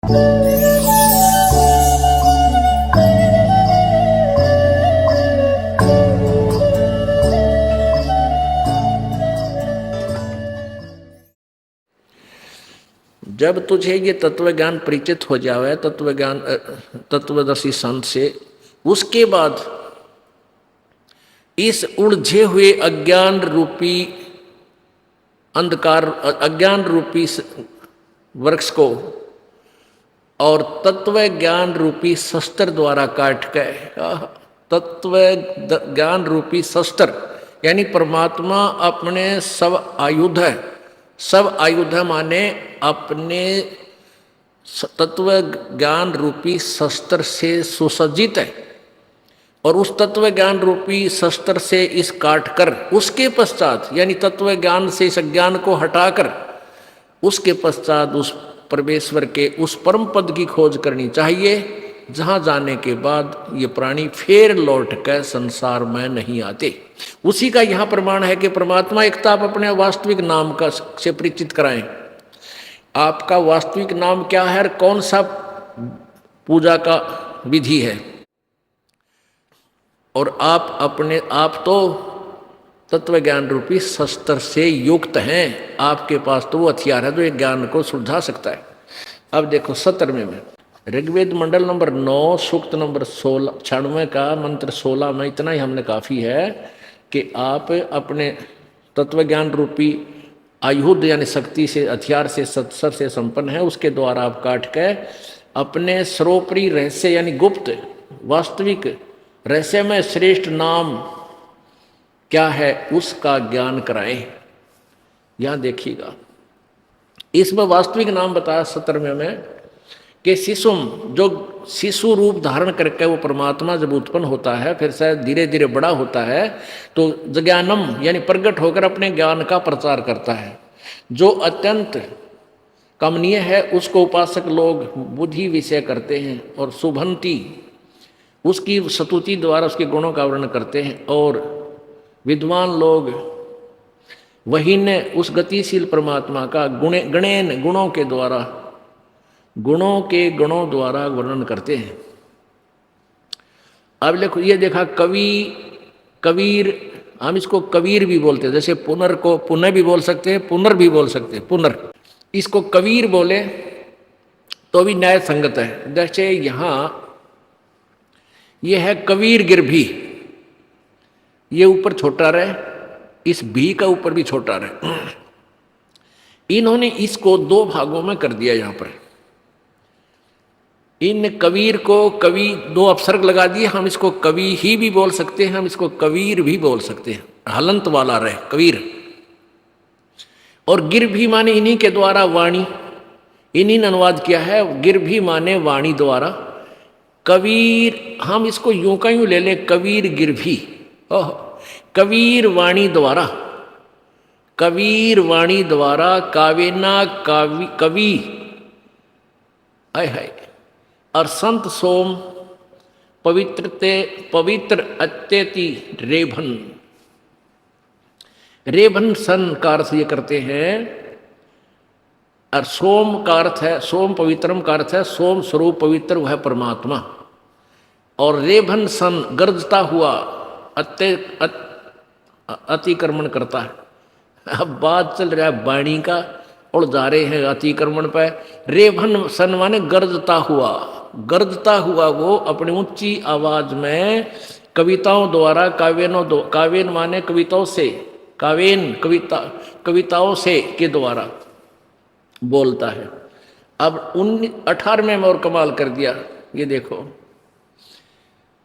जब तुझे ये तत्व ज्ञान परिचित हो जावे तत्व ज्ञान तत्वदर्शी संत से, उसके बाद इस उलझे हुए अज्ञान रूपी अंधकार, अज्ञान रूपी वृक्ष को और तत्व ज्ञान रूपी शस्त्र द्वारा काट के, तत्व ज्ञान रूपी शस्त्र यानी परमात्मा अपने सब आयुध है, सब आयुध माने अपने तत्व ज्ञान रूपी शस्त्र से सुसज्जित है, और उस तत्व ज्ञान रूपी शस्त्र से इस काट कर उसके पश्चात यानी तत्व ज्ञान से इस ज्ञान को हटाकर उसके पश्चात उस परमेश्वर के उस परम पद की खोज करनी चाहिए, जहां जाने के बाद ये प्राणी फिर लौट कर संसार में नहीं आते। उसी का यहां प्रमाण है कि परमात्मा एकता आप अपने वास्तविक नाम का से परिचित कराएं। आपका वास्तविक नाम क्या है और कौन सा पूजा का विधि है, और आप अपने आप तो तत्व ज्ञान रूपी शस्त्र से युक्त हैं, आपके पास तो वो हथियार है जो एक ज्ञान को सुलझा सकता है। अब देखो 17वें में ऋग्वेद मंडल नंबर 9 सूक्त नंबर 96 का मंत्र 16 में इतना ही हमने काफ़ी है कि आप अपने तत्व ज्ञान रूपी आयुध यानी शक्ति से, हथियार से, सत्सर से संपन्न है, उसके द्वारा आप काट के अपने सर्वोपरि रहस्य यानी गुप्त वास्तविक रहस्य में श्रेष्ठ नाम क्या है उसका ज्ञान कराएं। यहां देखिएगा इसमें वास्तविक नाम बताया 17वें में कि शिशुम, जो शिशु रूप धारण करके वो परमात्मा जब उत्पन्न होता है फिर शायद धीरे धीरे बड़ा होता है तो ज्ञानम यानी प्रकट होकर अपने ज्ञान का प्रचार करता है। जो अत्यंत कमनीय है उसको उपासक लोग बुद्धि विषय करते हैं, और शुभंती उसकी स्तुति द्वारा उसके गुणों का वर्णन करते हैं, और विद्वान लोग वही ने उस गतिशील परमात्मा का गणेन गुणों के गुणों द्वारा वर्णन करते हैं। अब देखो ये देखा कबीर, हम इसको कबीर भी बोलते हैं, जैसे पुनर को पुनः भी बोल सकते हैं, पुनर भी बोल सकते हैं, पुनर इसको कबीर बोले तो भी न्याय संगत है। जैसे यहाँ यह है कबीर गिरभी, ये ऊपर छोटा रहे, इस भी का ऊपर भी छोटा रहे, इन्होंने इसको दो भागों में कर दिया। यहाँ पर इन कबीर को कवि दो अपसर्ग लगा दिए, हम इसको कवि ही भी बोल सकते हैं, हम इसको कबीर भी बोल सकते हैं, हलंत वाला रहे कबीर। और गिर भी माने इन्हीं के द्वारा वाणी, इन्हीं ने अनुवाद किया है, गिर भी माने वाणी द्वारा। कबीर हम इसको यूं का यूं ले लें, कबीर गिर भी, ओह कबीर वाणी द्वारा, कबीर वाणी द्वारा कावेना कवि आय है, और संत सोम पवित्र अत्यति रेभन, रेभन सन का अर्थ ये करते हैं, और सोम का अर्थ है, सोम पवित्रम का अर्थ है सोम स्वरूप पवित्र वह परमात्मा, और रेभन सन गर्जता हुआ अतिक्रमण करता है। अब बात चल रहा है वाणी का और जा रहे हैं अतिक्रमण पर। रेभन सन माने गर्जता हुआ, गर्जता हुआ वो अपनी ऊंची आवाज में कविताओं द्वारा, काव्यन माने कविताओं से, काव्यन कविताओं से के द्वारा बोलता है। अब 18वें में और कमाल कर दिया, ये देखो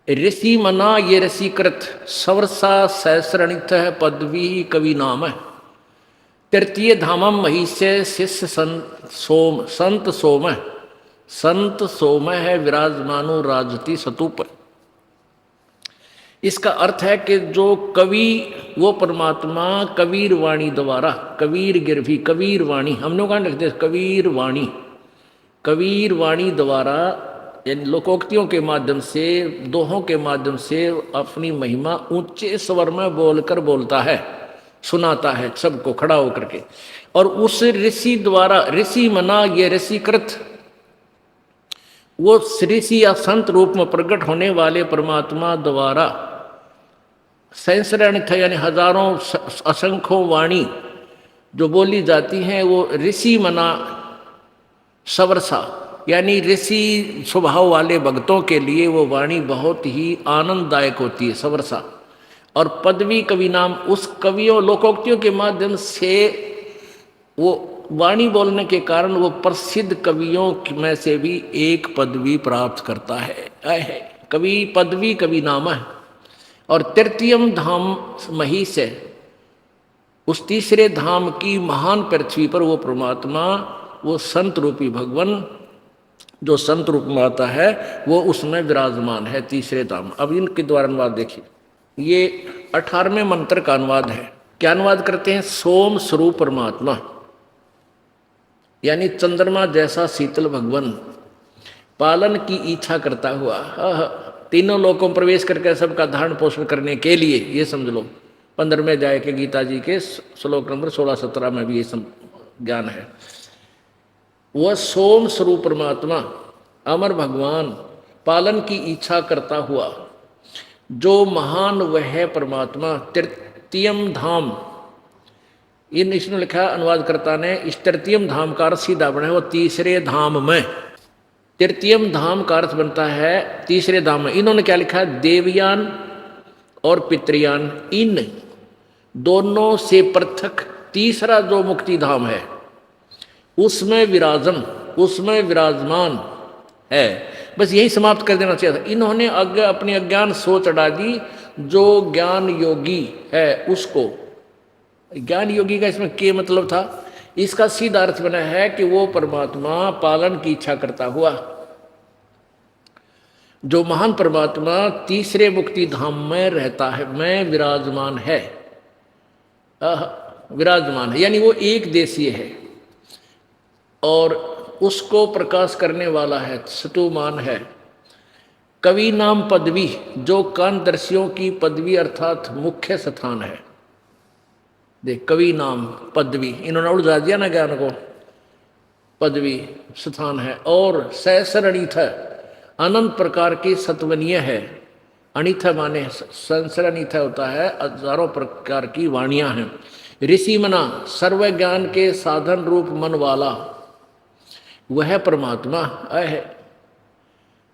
ऋषि मना ये ऋषिकृत सवर्षा सहस्रणित है पदवी कवि नाम है, तृतीय धामम महिष्य शिष्य संत सोम, संत सोम है विराजमानो राजती सतूप। इसका अर्थ है कि जो कवि वो परमात्मा कबीर वाणी द्वारा, कबीर गिरभी कबीर वाणी, हम लोग कहाँ लिखते कबीर वाणी, कबीर वाणी द्वारा यानी लोकोक्तियों के माध्यम से, दोहों के माध्यम से अपनी महिमा ऊंचे स्वर में बोलकर बोलता है, सुनाता है सबको खड़ा होकर के। और उस ऋषि द्वारा, ऋषि मना ये ऋषिकृत वो ऋषि या संत रूप में प्रकट होने वाले परमात्मा द्वारा सहस्राणी था, यानी हजारों असंख्यों वाणी जो बोली जाती हैं, वो ऋषि मना सवरसा, यानी ऋषि स्वभाव वाले भक्तों के लिए वो वाणी बहुत ही आनंददायक होती है, सवरसा। और पदवी कवि नाम, उस कवियों लोकोक्तियों के माध्यम से वो वाणी बोलने के कारण वो प्रसिद्ध कवियों में से भी एक पदवी प्राप्त करता है। कवि पदवी कवि नाम है। और तृतीयम धाम महीस है, उस तीसरे धाम की महान पृथ्वी पर वो परमात्मा, वो संत रूपी भगवान जो संत रूप में आता है, वो उसमें विराजमान है तीसरे धाम। अब इनके द्वारा अनुवाद देखिए, ये 18वें मंत्र का अनुवाद है। क्या अनुवाद करते हैं? सोम स्वरूप परमात्मा, यानी चंद्रमा जैसा शीतल भगवान, पालन की इच्छा करता हुआ, तीनों लोकों में प्रवेश करके सबका धारण पोषण करने के लिए, ये समझ लो 15वें अध्याय के गीता जी के श्लोक नंबर 16-17 में भी ये ज्ञान है। वह सोम स्वरूप परमात्मा, अमर भगवान, पालन की इच्छा करता हुआ, जो महान वह परमात्मा तृतीयम धाम, इन इसने लिखा अनुवादकर्ता ने, इस तृतीयम धाम का अर्थ सीधा बना है वो तीसरे धाम में। तृतीयम धाम का अर्थ बनता है तीसरे धाम में। इन्होंने क्या लिखा? देवयान और पितृयान, इन दोनों से पृथक तीसरा जो मुक्ति धाम है, उसमें विराजन, उसमें विराजमान है। बस यही समाप्त कर देना चाहिए था। इन्होंने अपनी अज्ञान सोच अड़ा दी। जो ज्ञान योगी है उसको, ज्ञान योगी का इसमें क्या मतलब था? इसका सीधा अर्थ बना है कि वो परमात्मा पालन की इच्छा करता हुआ, जो महान परमात्मा तीसरे मुक्ति धाम में रहता है, में विराजमान है, विराजमान है, यानी वो एक देशीय है और उसको प्रकाश करने वाला है, सतुमान है। कवि नाम पदवी, जो कानदर्शियों की पदवी अर्थात मुख्य स्थान है। देख, कवि नाम पदवी, इन्होंने उलझा दिया ना ज्ञान को, पदवी स्थान है। और सहस्रणीथ, अनंत प्रकार की सत्वनीय है। अनिथ माने संसरणीथ होता है, हजारों प्रकार की वाणियां हैं। ऋषि मना, सर्व ज्ञान के साधन रूप मन वाला वह परमात्मा है,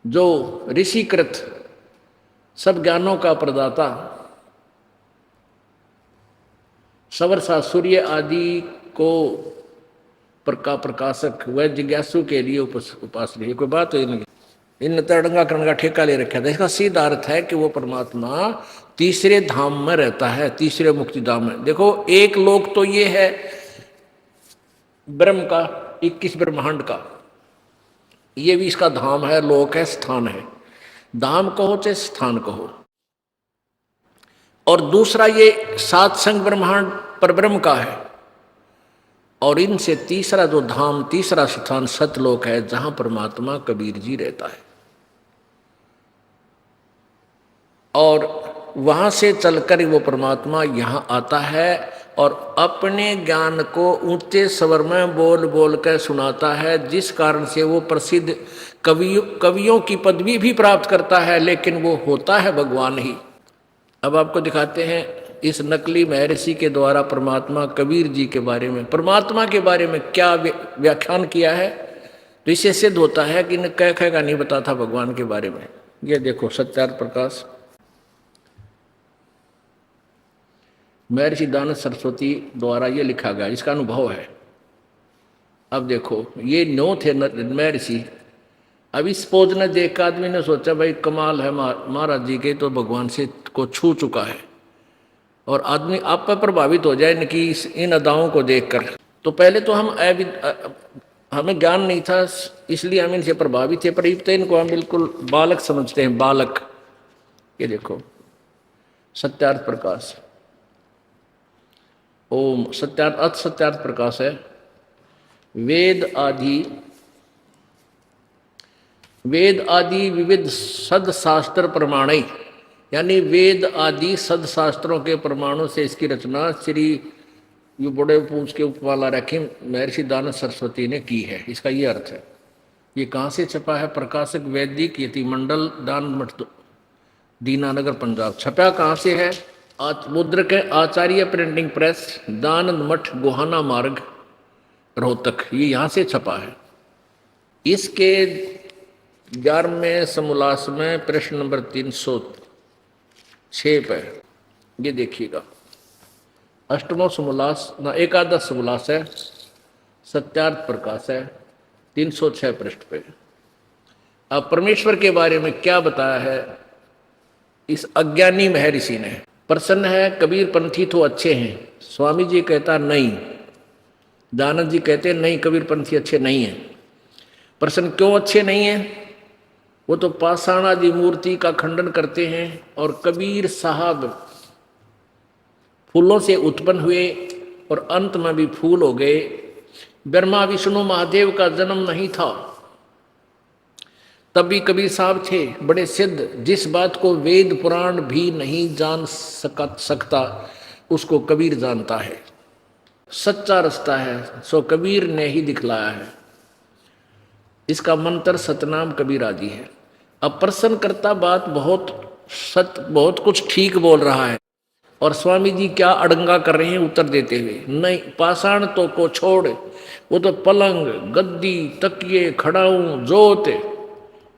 जो ऋषिकृत सब ज्ञानों का प्रदाता, सवरसा सूर्य आदि को प्रकाशक, वह जिज्ञासु के लिए उपास्य। कोई बात हो नहीं, इन तरंगा करण का ठेका ले रखा था। इसका सीधा अर्थ है कि वो परमात्मा तीसरे धाम में रहता है, तीसरे मुक्ति धाम में। देखो, एक लोक तो ये है ब्रह्म का, 21 ब्रह्मांड का, ये भी इसका धाम है, लोक है, स्थान है। धाम कहो चाहे स्थान कहो। और दूसरा ये 7 संग ब्रह्मांड पर ब्रह्म का है। और इनसे तीसरा जो धाम, तीसरा स्थान सतलोक है, जहां परमात्मा कबीर जी रहता है। और वहां से चलकर वो परमात्मा यहां आता है और अपने ज्ञान को ऊंचे स्वर में बोल बोल कर सुनाता है, जिस कारण से वो प्रसिद्ध कवियों की पदवी भी प्राप्त करता है, लेकिन वो होता है भगवान ही। अब आपको दिखाते हैं इस नकली महर्षि के द्वारा परमात्मा कबीर जी के बारे में, परमात्मा के बारे में क्या व्याख्यान किया है। तो इससे सिद्ध होता है कि इन्हें कह का नहीं पता था भगवान के बारे में। ये देखो, सत्यार्थ प्रकाश, महर्षि दानव सरस्वती द्वारा ये लिखा गया, इसका अनुभव है। अब देखो, ये 9 थे महर्षि। अब इस पोज ने देख आदमी ने सोचा भाई कमाल है, महाराज जी के तो भगवान से को छू चुका है। और आदमी आप पर प्रभावित हो जाए इनकी इन अदाओं को देखकर। तो पहले तो हमें ज्ञान नहीं था, इसलिए हम इनसे प्रभावित थे, पर तो इनको हम बिल्कुल बालक समझते हैं, बालक। ये देखो, सत्यार्थ प्रकाश, ओम सत्यार्थ, अथ सत्यार्थ प्रकाश है। वेद आदि विविध सदशास्त्र प्रमाणय, यानी वेद आदि सदशास्त्रों के प्रमाणों से इसकी रचना श्री ये बड़े पूछ के उपमाला रखी महर्षि दानव सरस्वती ने की है। इसका ये अर्थ है। ये कहाँ से छपा है? प्रकाशक वैदिक यति मंडल, दान मठ, दीनानगर, पंजाब। छपा कहाँ से है? मुद्रक है आचार्य प्रिंटिंग प्रेस, दानंद मठ, गोहाना मार्ग, रोहतक। ये यहाँ से छपा है। इसके 11वें समोल्लास में प्रश्न नंबर 306 पे ये देखिएगा। अष्टमो समोल्लास ना एकादश समोल्लास है, सत्यार्थ प्रकाश है, 306 पृष्ठ पे। अब परमेश्वर के बारे में क्या बताया है इस अज्ञानी महर्षि ने? प्रसन्न है कबीर पंथी तो अच्छे हैं। स्वामी जी कहता नहीं, दानंद जी कहते नहीं, कबीर पंथी अच्छे नहीं हैं। प्रसन्न क्यों अच्छे नहीं हैं? वो तो पाषाण आदि मूर्ति का खंडन करते हैं, और कबीर साहब फूलों से उत्पन्न हुए और अंत में भी फूल हो गए। ब्रह्मा विष्णु महादेव का जन्म नहीं था, तब भी कबीर साहब थे बड़े सिद्ध। जिस बात को वेद पुराण भी नहीं जान सकता उसको कबीर जानता है। सच्चा रास्ता है सो कबीर ने ही दिखलाया है। इसका मंत्र सतनाम कबीर आदि है। अब प्रश्न करता बात बहुत कुछ ठीक बोल रहा है, और स्वामी जी क्या अड़ंगा कर रहे हैं उत्तर देते हुए। नहीं, पाषाण तो को छोड़, वो तो पलंग, गद्दी, तकिए, खड़ाऊ, जोत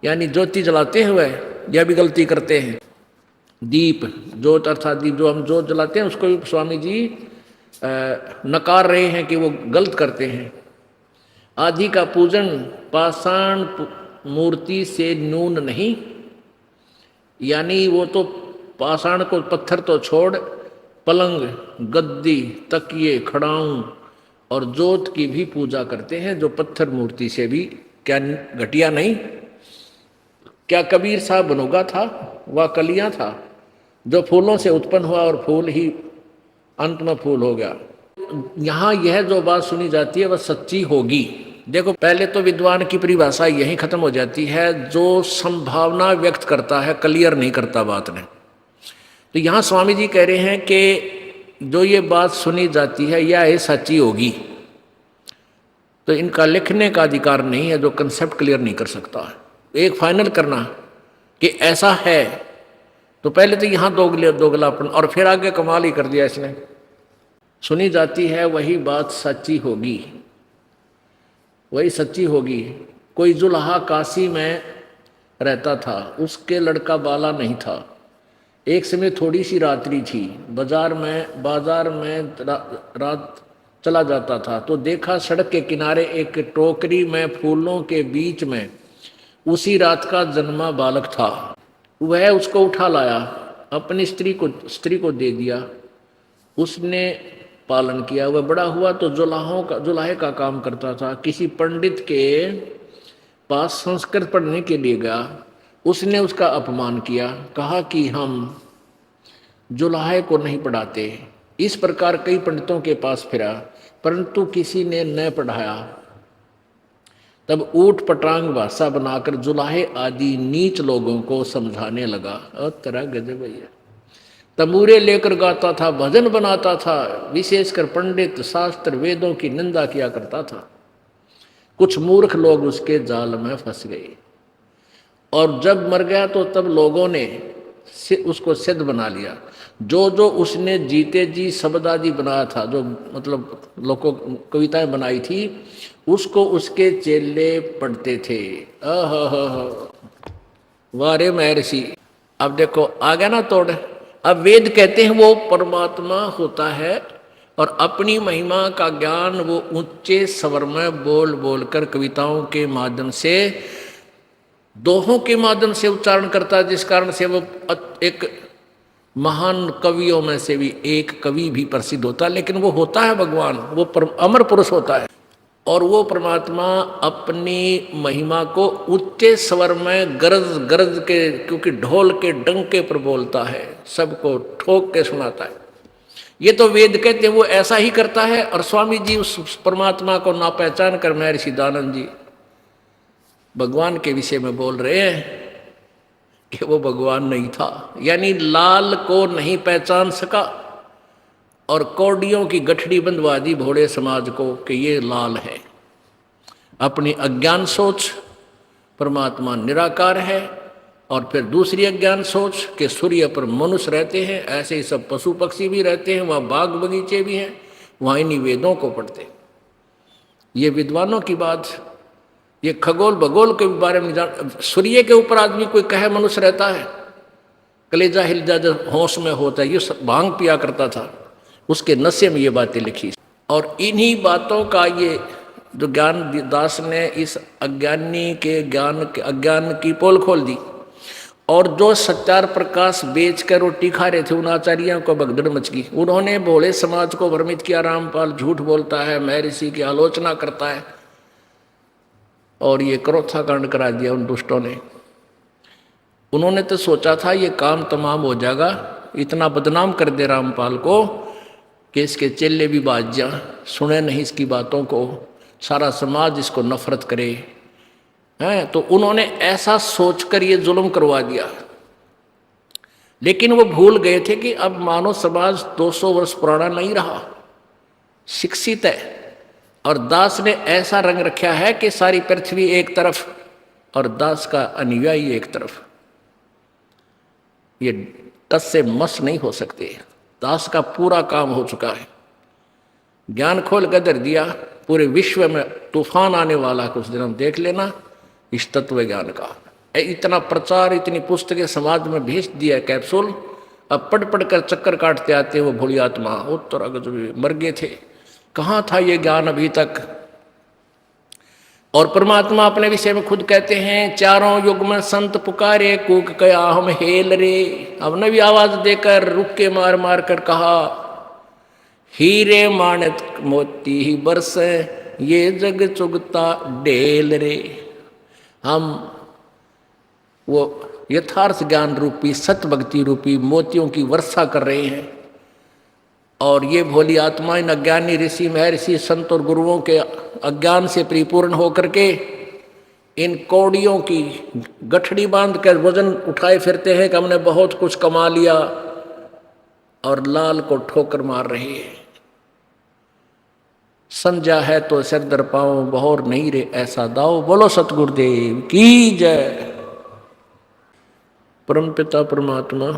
यानी ज्योति जलाते हुए यह भी गलती करते हैं। दीप, ज्योत अर्थात दीप जो हम ज्योत जलाते हैं उसको भी स्वामी जी नकार रहे हैं कि वो गलत करते हैं। आदि का पूजन पाषाण मूर्ति से न्यून नहीं, यानी वो तो पाषाण को पत्थर तो छोड़ पलंग, गद्दी, तकिए, खड़ाऊं और जोत की भी पूजा करते हैं, जो पत्थर मूर्ति से भी क्या घटिया नहीं। क्या कबीर साहब बनोगा था? वह कलियां था जो फूलों से उत्पन्न हुआ और फूल ही अंत में फूल हो गया। यहाँ यह जो बात सुनी जाती है वह सच्ची होगी। देखो, पहले तो विद्वान की परिभाषा यहीं खत्म हो जाती है, जो संभावना व्यक्त करता है क्लियर नहीं करता बात ने। तो यहाँ स्वामी जी कह रहे हैं कि जो ये बात सुनी जाती है यह सच्ची होगी, तो इनका लिखने का अधिकार नहीं है जो कंसेप्ट क्लियर नहीं कर सकता। एक फाइनल करना कि ऐसा है, तो पहले तो यहाँ दोगलापन, और फिर आगे कमाल ही कर दिया इसने। सुनी जाती है वही बात सच्ची होगी, वही सच्ची होगी। कोई जुल्हा काशी में रहता था, उसके लड़का बाला नहीं था। एक समय थोड़ी सी रात्रि थी, बाजार में रात चला जाता था तो देखा सड़क के किनारे एक टोकरी में फूलों के बीच में उसी रात का जन्मा बालक था। वह उसको उठा लाया, अपनी स्त्री को दे दिया। उसने पालन किया। वह बड़ा हुआ तो जुलाहे का काम करता था। किसी पंडित के पास संस्कृत पढ़ने के लिए गया। उसने उसका अपमान किया, कहा कि हम जुलाहे को नहीं पढ़ाते। इस प्रकार कई पंडितों के पास फिरा, परंतु किसी ने न पढ़ाया। तब ऊट पटांग भाषा बनाकर जुलाहे आदि नीच लोगों को समझाने लगा। और तेरा गजब भैया, तंबूरे लेकर गाता था, भजन बनाता था, विशेषकर पंडित शास्त्र वेदों की निंदा किया करता था। कुछ मूर्ख लोग उसके जाल में फंस गए, और जब मर गया तो तब लोगों ने उसको सिद्ध बना लिया। जो उसने जीते जी शब्द आदि बनाया था, जो मतलब लोगों कविताएं बनाई थी, उसको उसके चेले पढ़ते थे। वारे महर्षि। अब देखो आ गया ना तोड़। अब वेद कहते हैं वो परमात्मा होता है, और अपनी महिमा का ज्ञान वो ऊंचे स्वर में बोल बोल कर कविताओं के माध्यम से, दोहों के माध्यम से उच्चारण करता है, जिस कारण से वो एक महान कवियों में से भी एक कवि भी प्रसिद्ध होता है। लेकिन वो होता है भगवान, वो अमर पुरुष होता है, और वो परमात्मा अपनी महिमा को ऊंचे स्वर में गरज गरज के, क्योंकि ढोल के डंके पर बोलता है, सबको ठोक के सुनाता है। ये तो वेद कहते हैं वो ऐसा ही करता है। और स्वामी जी उस परमात्मा को ना पहचान कर महर्षि दानंद जी भगवान के विषय में बोल रहे हैं कि वो भगवान नहीं था, यानी लाल को नहीं पहचान सका, और कौडियों की गठड़ी बंधवा दी भोले समाज को कि ये लाल है। अपनी अज्ञान सोच परमात्मा निराकार है। और फिर दूसरी अज्ञान सोच कि सूर्य पर मनुष्य रहते हैं, ऐसे ही सब पशु पक्षी भी रहते हैं, वहाँ बाग बगीचे भी हैं, वहाँ इन्हीं वेदों को पढ़ते हैं। ये विद्वानों की बात, ये खगोल भगोल के बारे में जान। सूर्य के ऊपर आदमी कोई कहे मनुष्य रहता है, कलेजा हिल जा जब होश में होता है। ये भांग पिया करता था, उसके नशे में ये बातें लिखी। और इन्हीं बातों का ये जो ज्ञान दास ने इस अज्ञानी के अज्ञान की पोल खोल दी। और जो सत्यार प्रकाश बेच कर रोटी खा रहे थे, उन आचार्यों को भगदड़ मच गई। उन्होंने भोले समाज को भ्रमित किया, रामपाल झूठ बोलता है, महर्षि की आलोचना करता है, और ये क्रोथा कांड करा दिया उन दुष्टों ने। उन्होंने तो सोचा था ये काम तमाम हो जाएगा, इतना बदनाम कर दे रामपाल को कि इसके चेले भी बाज जा, सुने नहीं इसकी बातों को, सारा समाज इसको नफरत करे हैं। तो उन्होंने ऐसा सोचकर ये जुल्म करवा दिया। लेकिन वो भूल गए थे कि अब मानव समाज 200 वर्ष पुराना नहीं रहा, शिक्षित है। और दास ने ऐसा रंग रखा है कि सारी पृथ्वी एक तरफ और दास का अनुयायी एक तरफ, ये टस से मस नहीं हो सकते। दास का पूरा काम हो चुका है, ज्ञान खोल कर धर दिया। पूरे विश्व में तूफान आने वाला कुछ दिन हम देख लेना इस तत्व ज्ञान का। इतना प्रचार, इतनी पुस्तकें समाज में भेज दिया कैप्सूल, अब पढ़ पढ़ कर चक्कर काटते आते हैं वो भोली आत्मा। उत्तर अगर मर गए थे, कहाँ था ये ज्ञान अभी तक। और परमात्मा अपने विषय में खुद कहते हैं, चारों युग में संत पुकारे, कूक कया हम हेल रे। अब ने भी आवाज देकर रुक के मार मार कर कहा, हीरे माणिक मोती ही बरसे, ये जग चुगता ढेल रे। हम वो यथार्थ ज्ञान रूपी, सत्य भक्ति रूपी मोतियों की वर्षा कर रहे हैं। और ये भोली आत्मा इन अज्ञानी ऋषि महर्षि संत और गुरुओं के अज्ञान से परिपूर्ण होकर के इन कौड़ियों की गठड़ी बांध कर वजन उठाए फिरते हैं कि हमने बहुत कुछ कमा लिया, और लाल को ठोकर मार रहे हैं। संजा है तो सिर दर पाओ, बहोर नहीं रे ऐसा दाओ। बोलो सतगुरुदेव की जय। परमपिता परमात्मा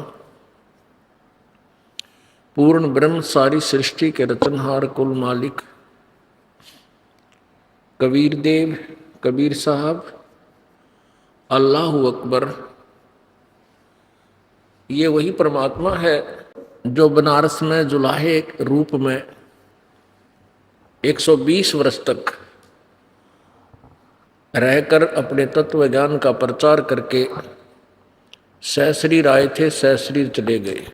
पूर्ण ब्रह्म, सारी सृष्टि के रचनहार, कुल मालिक कबीर देव, कबीर साहब, अल्लाहु अकबर, ये वही परमात्मा है जो बनारस में जुलाहे रूप में 120 वर्ष तक रहकर अपने तत्व ज्ञान का प्रचार करके सहस्रीर आए थे, सहस्रीर चले गए।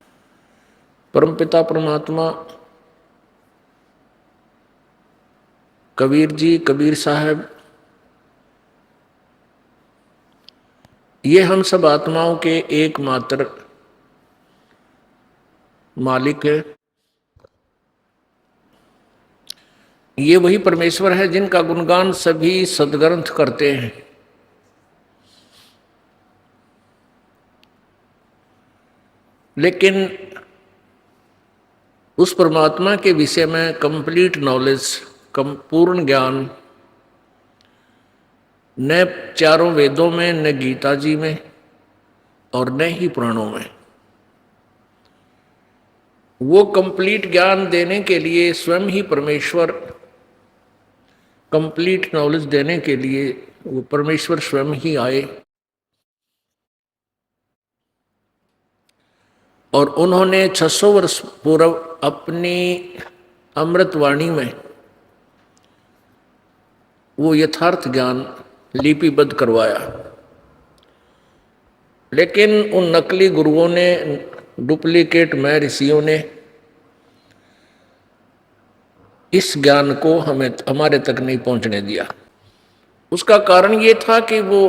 परमपिता परमात्मा कबीर जी, कबीर साहब, ये हम सब आत्माओं के एकमात्र मालिक है। ये वही परमेश्वर है जिनका गुणगान सभी सद्ग्रंथ करते हैं। लेकिन उस परमात्मा के विषय में कंप्लीट नॉलेज, पूर्ण ज्ञान न चारों वेदों में, न गीता जी में, और न ही पुराणों में। वो कंप्लीट ज्ञान देने के लिए स्वयं ही परमेश्वर, कंप्लीट नॉलेज देने के लिए वो परमेश्वर स्वयं ही आए। और उन्होंने 600 वर्ष पूर्व अपनी अमृतवाणी में वो यथार्थ ज्ञान लिपिबद्ध करवाया। लेकिन उन नकली गुरुओं ने, डुप्लीकेट महर्षियों ने इस ज्ञान को हमारे तक नहीं पहुंचने दिया। उसका कारण ये था कि वो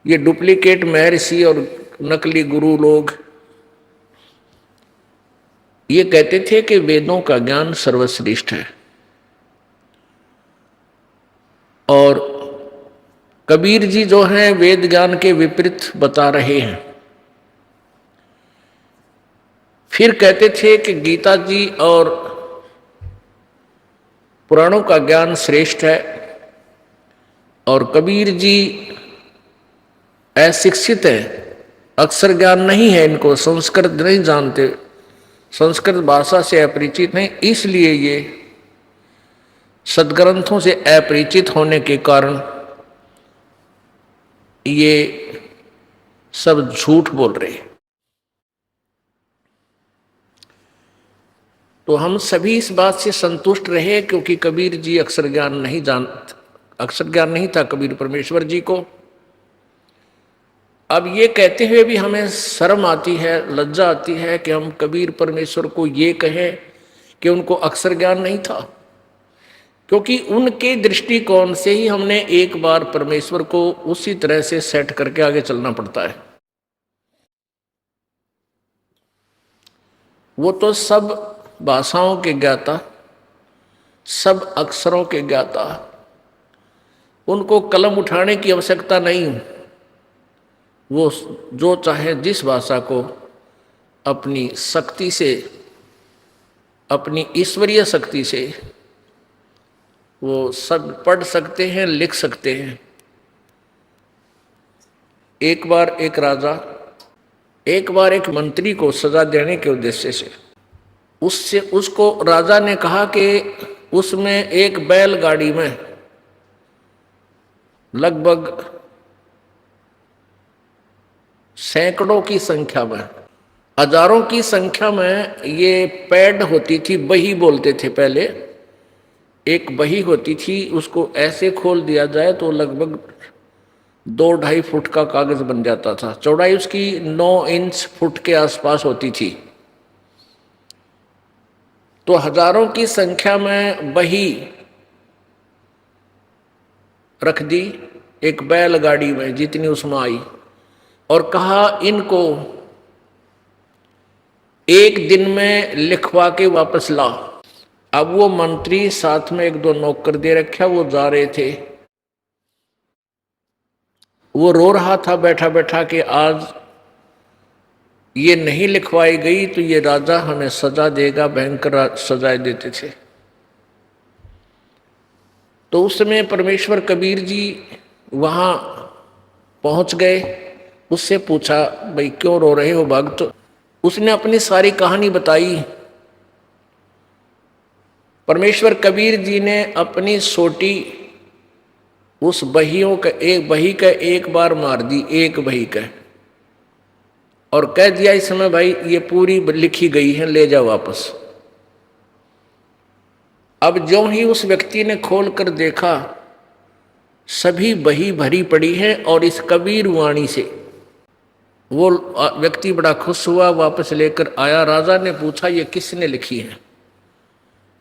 ये डुप्लीकेट महर्षि और नकली गुरु लोग ये कहते थे कि वेदों का ज्ञान सर्वश्रेष्ठ है, और कबीर जी जो हैं वेद ज्ञान के विपरीत बता रहे हैं। फिर कहते थे कि गीता जी और पुराणों का ज्ञान श्रेष्ठ है, और कबीर जी अशिक्षित है, अक्षर ज्ञान नहीं है, इनको संस्कृत नहीं जानते, संस्कृत भाषा से अपरिचित हैं, इसलिए ये सदग्रंथों से अपरिचित होने के कारण ये सब झूठ बोल रहे हैं। तो हम सभी इस बात से संतुष्ट रहे क्योंकि कबीर जी अक्षर ज्ञान नहीं था कबीर परमेश्वर जी को। अब ये कहते हुए भी हमें शर्म आती है, लज्जा आती है कि हम कबीर परमेश्वर को ये कहें कि उनको अक्षर ज्ञान नहीं था, क्योंकि उनके दृष्टिकोण से ही हमने एक बार परमेश्वर को उसी तरह से सेट करके आगे चलना पड़ता है। वो तो सब भाषाओं के ज्ञाता, सब अक्षरों के ज्ञाता, उनको कलम उठाने की आवश्यकता नहीं। वो जो चाहे जिस भाषा को अपनी शक्ति से, अपनी ईश्वरीय शक्ति से वो सब पढ़ सकते हैं, लिख सकते हैं। एक बार एक मंत्री को सजा देने के उद्देश्य से उसको राजा ने कहा कि उसमें एक बैलगाड़ी में लगभग सैकड़ों की संख्या में, हजारों की संख्या में ये पैड होती थी, बही बोलते थे पहले, एक बही होती थी, उसको ऐसे खोल दिया जाए तो लगभग 2-2.5 फुट का कागज बन जाता था। चौड़ाई उसकी 9 इंच फुट के आसपास होती थी। तो हजारों की संख्या में बही रख दी एक बैलगाड़ी में, जितनी उसमें आई, और कहा इनको एक दिन में लिखवा के वापस ला। अब वो मंत्री साथ में 1-2 नौकर दे रखा, वो जा रहे थे। वो रो रहा था बैठा बैठा कि आज ये नहीं लिखवाई गई तो ये राजा हमें सजा देगा, भयंकर सजाएं देते थे। तो उस समय परमेश्वर कबीर जी वहां पहुंच गए, उससे पूछा भाई क्यों रो रहे हो भक्त। उसने अपनी सारी कहानी बताई। परमेश्वर कबीर जी ने अपनी सोटी उस बही का एक बार मार दी, एक बही का, और कह दिया इस समय भाई ये पूरी लिखी गई है, ले जाओ वापस। अब जो ही उस व्यक्ति ने खोल कर देखा, सभी बही भरी पड़ी है, और इस कबीर वाणी से वो व्यक्ति बड़ा खुश हुआ, वापस लेकर आया। राजा ने पूछा ये किसने लिखी है,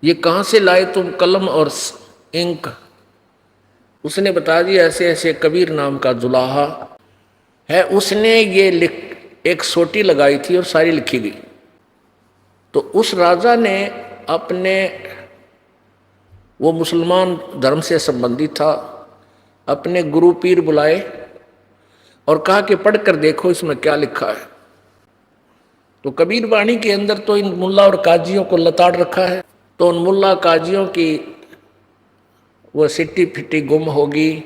ये कहाँ से लाए तुम कलम और इंक? उसने बता दिया ऐसे ऐसे कबीर नाम का जुलाहा है, उसने ये एक सोटी लगाई थी और सारी लिखी गई। तो उस राजा ने अपने, वो मुसलमान धर्म से संबंधित था, अपने गुरु पीर बुलाए और कहा कि पढ़कर देखो इसमें क्या लिखा है। तो कबीर वाणी के अंदर तो इन मुल्ला और काजियों को लताड़ रखा है, तो उन मुल्ला काजियों की वो सिट्टी फिट्टी गुम होगी।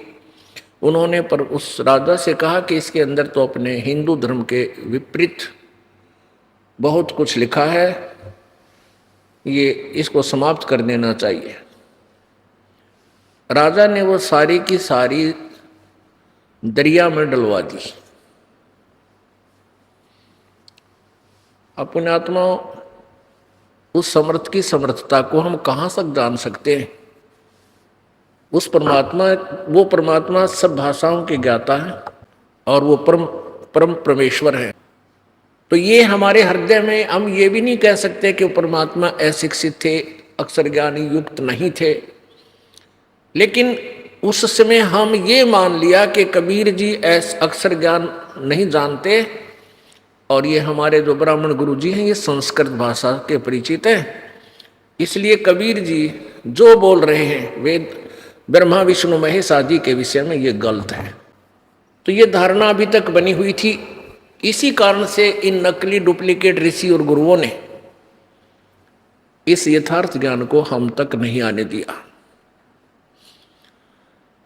उन्होंने पर उस राजा से कहा कि इसके अंदर तो अपने हिंदू धर्म के विपरीत बहुत कुछ लिखा है, ये इसको समाप्त कर देना चाहिए। राजा ने वो सारी की सारी दरिया में डलवा दी। अपने आत्मा उस समर्थ की समर्थता को हम कहाँ तक जान सकते हैं? उस परमात्मा, वो परमात्मा सब भाषाओं के ज्ञाता है और वो परम परमेश्वर है। तो ये हमारे हृदय में, हम ये भी नहीं कह सकते कि वो परमात्मा अशिक्षित थे, अक्षर ज्ञानी युक्त नहीं थे, लेकिन उस समय हम ये मान लिया कि कबीर जी अक्षर ज्ञान नहीं जानते, और ये हमारे जो ब्राह्मण गुरु जी हैं ये संस्कृत भाषा के परिचित हैं, इसलिए कबीर जी जो बोल रहे हैं वेद ब्रह्मा विष्णु महेश आदि के विषय में ये गलत है। तो ये धारणा अभी तक बनी हुई थी। इसी कारण से इन नकली डुप्लीकेट ऋषि और गुरुओं ने इस यथार्थ ज्ञान को हम तक नहीं आने दिया।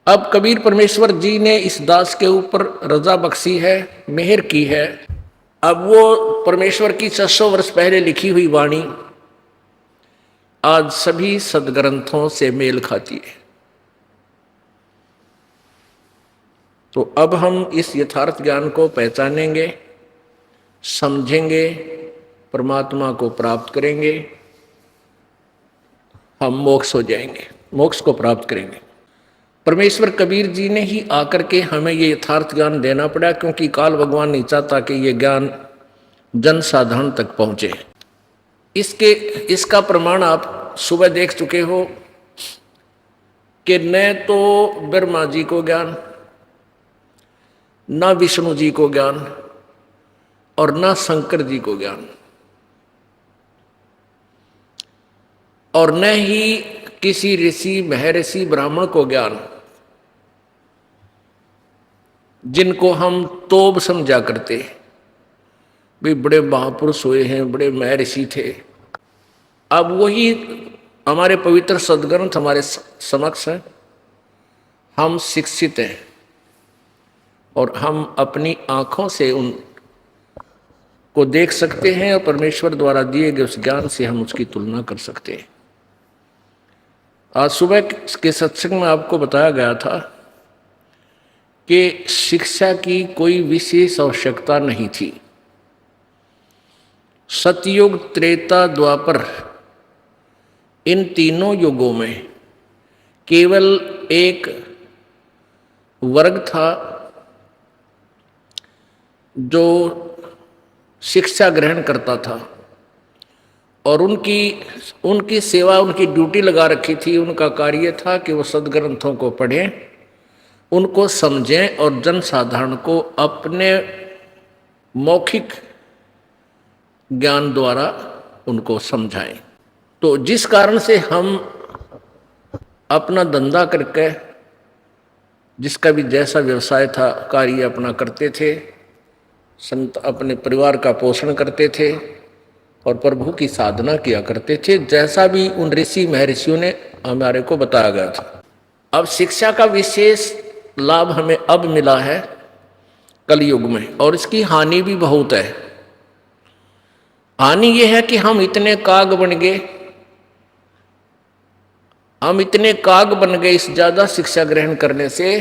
अब कबीर परमेश्वर जी ने इस दास के ऊपर रजा बख्शी है, मेहर की है। अब वो परमेश्वर की 600 वर्ष पहले लिखी हुई वाणी आज सभी सदग्रंथों से मेल खाती है। तो अब हम इस यथार्थ ज्ञान को पहचानेंगे, समझेंगे, परमात्मा को प्राप्त करेंगे, हम मोक्ष हो जाएंगे, मोक्ष को प्राप्त करेंगे। परमेश्वर कबीर जी ने ही आकर के हमें ये यथार्थ ज्ञान देना पड़ा, क्योंकि काल भगवान नहीं चाहता कि ये ज्ञान जन साधारण तक पहुंचे। इसका प्रमाण आप सुबह देख चुके हो कि न तो ब्रह्मा जी को ज्ञान, न विष्णु जी को ज्ञान और न शंकर जी को ज्ञान, और न ही किसी ऋषि महर्षि ब्राह्मण को ज्ञान, जिनको हम तोब समझा करते भी बड़े महापुरुष हुए हैं, बड़े महर्षि थे। अब वही हमारे पवित्र सदग्रंथ हमारे समक्ष हैं, हम शिक्षित हैं और हम अपनी आंखों से उन को देख सकते हैं और परमेश्वर द्वारा दिए गए उस ज्ञान से हम उसकी तुलना कर सकते हैं। आज सुबह के सत्संग में आपको बताया गया था कि शिक्षा की कोई विशेष आवश्यकता नहीं थी। सतयुग, त्रेता, द्वापर, इन तीनों युगों में केवल एक वर्ग था जो शिक्षा ग्रहण करता था और उनकी सेवा, उनकी ड्यूटी लगा रखी थी। उनका कार्य था कि वो सदग्रंथों को पढ़ें, उनको समझें और जनसाधारण को अपने मौखिक ज्ञान द्वारा उनको समझाएं। तो जिस कारण से हम अपना धंधा करके, जिसका भी जैसा व्यवसाय था, कार्य अपना करते थे, संत अपने परिवार का पोषण करते थे और प्रभु की साधना किया करते थे, जैसा भी उन ऋषि महर्षियों ने हमारे को बताया गया था। अब शिक्षा का विशेष लाभ हमें अब मिला है कलयुग में, और इसकी हानि भी बहुत है। हानि यह है कि हम इतने काग बन गए, इस ज्यादा शिक्षा ग्रहण करने से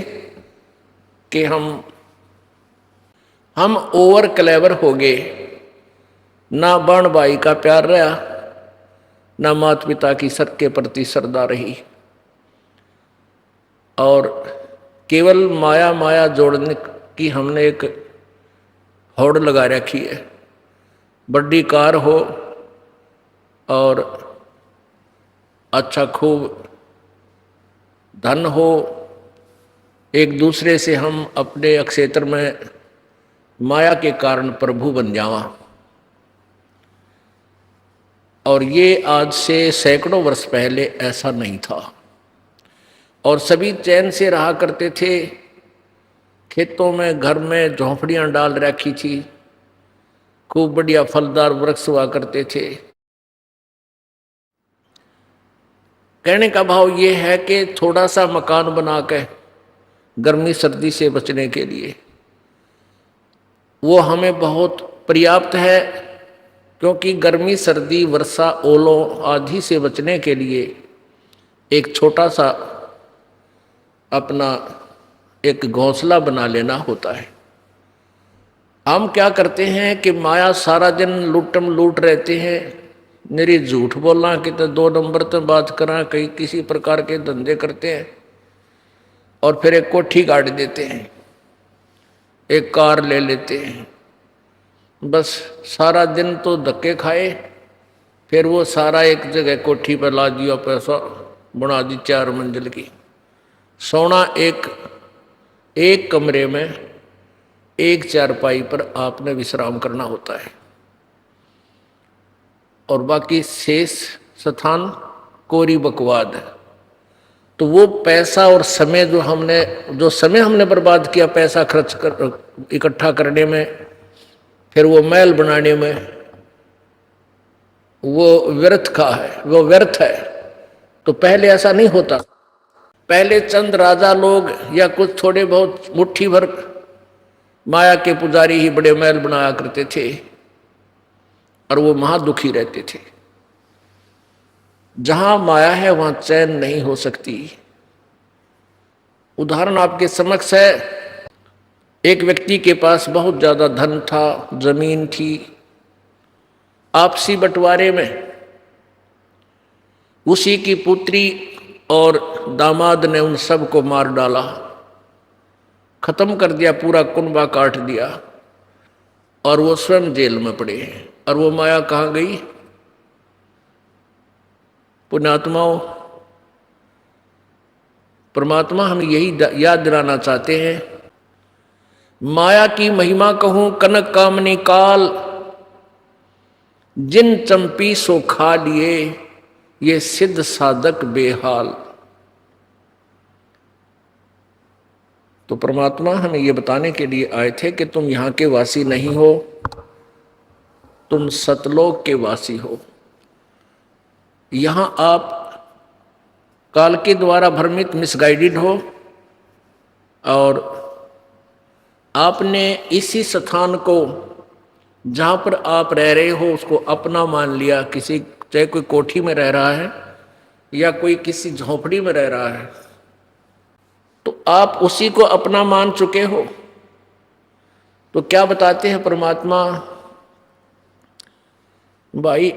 कि हम ओवर क्लेवर हो गए। ना बहन भाई का प्यार रहा, ना माता पिता की सर के प्रति श्रद्धा रही, और केवल माया जोड़ने की हमने एक होड़ लगा रखी है। बड़ी कार हो और अच्छा खूब धन हो, एक दूसरे से हम अपने क्षेत्र में माया के कारण प्रभु बन जावा। और ये आज से सैकड़ों वर्ष पहले ऐसा नहीं था, और सभी चैन से रहा करते थे। खेतों में, घर में झोंपड़ियां डाल रखी थी, खूब बढ़िया फलदार वृक्ष हुआ करते थे। कहने का भाव ये है कि थोड़ा सा मकान बना के गर्मी सर्दी से बचने के लिए वो हमें बहुत पर्याप्त है, क्योंकि गर्मी सर्दी वर्षा ओलों आदि से बचने के लिए एक छोटा सा अपना एक घोंसला बना लेना होता है। हम क्या करते हैं कि माया सारा दिन लूट रहते हैं, मेरी झूठ बोलना कि तो 2 नंबर तो बात करा, कई किसी प्रकार के धंधे करते हैं और फिर एक कोठी गाड़ देते हैं, एक कार ले लेते हैं। बस सारा दिन तो धक्के खाए, फिर वो सारा एक जगह कोठी पर ला दिया, पैसा बना दी 4 मंजिल की। सोना एक कमरे में, एक चारपाई पर आपने विश्राम करना होता है, और बाकी शेष स्थान कोरी बकवाद है। तो वो पैसा और समय जो समय हमने बर्बाद किया पैसा खर्च कर इकट्ठा करने में, फिर वो महल बनाने में, वो व्यर्थ है। तो पहले ऐसा नहीं होता। पहले चंद राजा लोग या कुछ थोड़े बहुत मुट्ठी भर माया के पुजारी ही बड़े महल बनाया करते थे और वो महादुखी रहते थे। जहां माया है वहां चैन नहीं हो सकती। उदाहरण आपके समक्ष है, एक व्यक्ति के पास बहुत ज्यादा धन था, जमीन थी। आपसी बंटवारे में उसी की पुत्री और दामाद ने उन सबको मार डाला, खत्म कर दिया, पूरा कुनबा काट दिया और वो स्वयं जेल में पड़े हैं। और वो माया कहाँ गई? पुण्यात्माओं, परमात्मा हमें यही याद दिलाना चाहते हैं। माया की महिमा कहूं कनक कामनी काल, जिन चंपी सो खा लिए, ये सिद्ध साधक बेहाल। तो परमात्मा हमें ये बताने के लिए आए थे कि तुम यहां के वासी नहीं हो, तुम सतलोक के वासी हो। यहां आप काल के द्वारा भ्रमित, मिसगाइडेड हो और आपने इसी स्थान को जहां पर आप रह रहे हो उसको अपना मान लिया। किसी, चाहे कोई कोठी में रह रहा है या कोई किसी झोपड़ी में रह रहा है, तो आप उसी को अपना मान चुके हो। तो क्या बताते हैं परमात्मा? भाई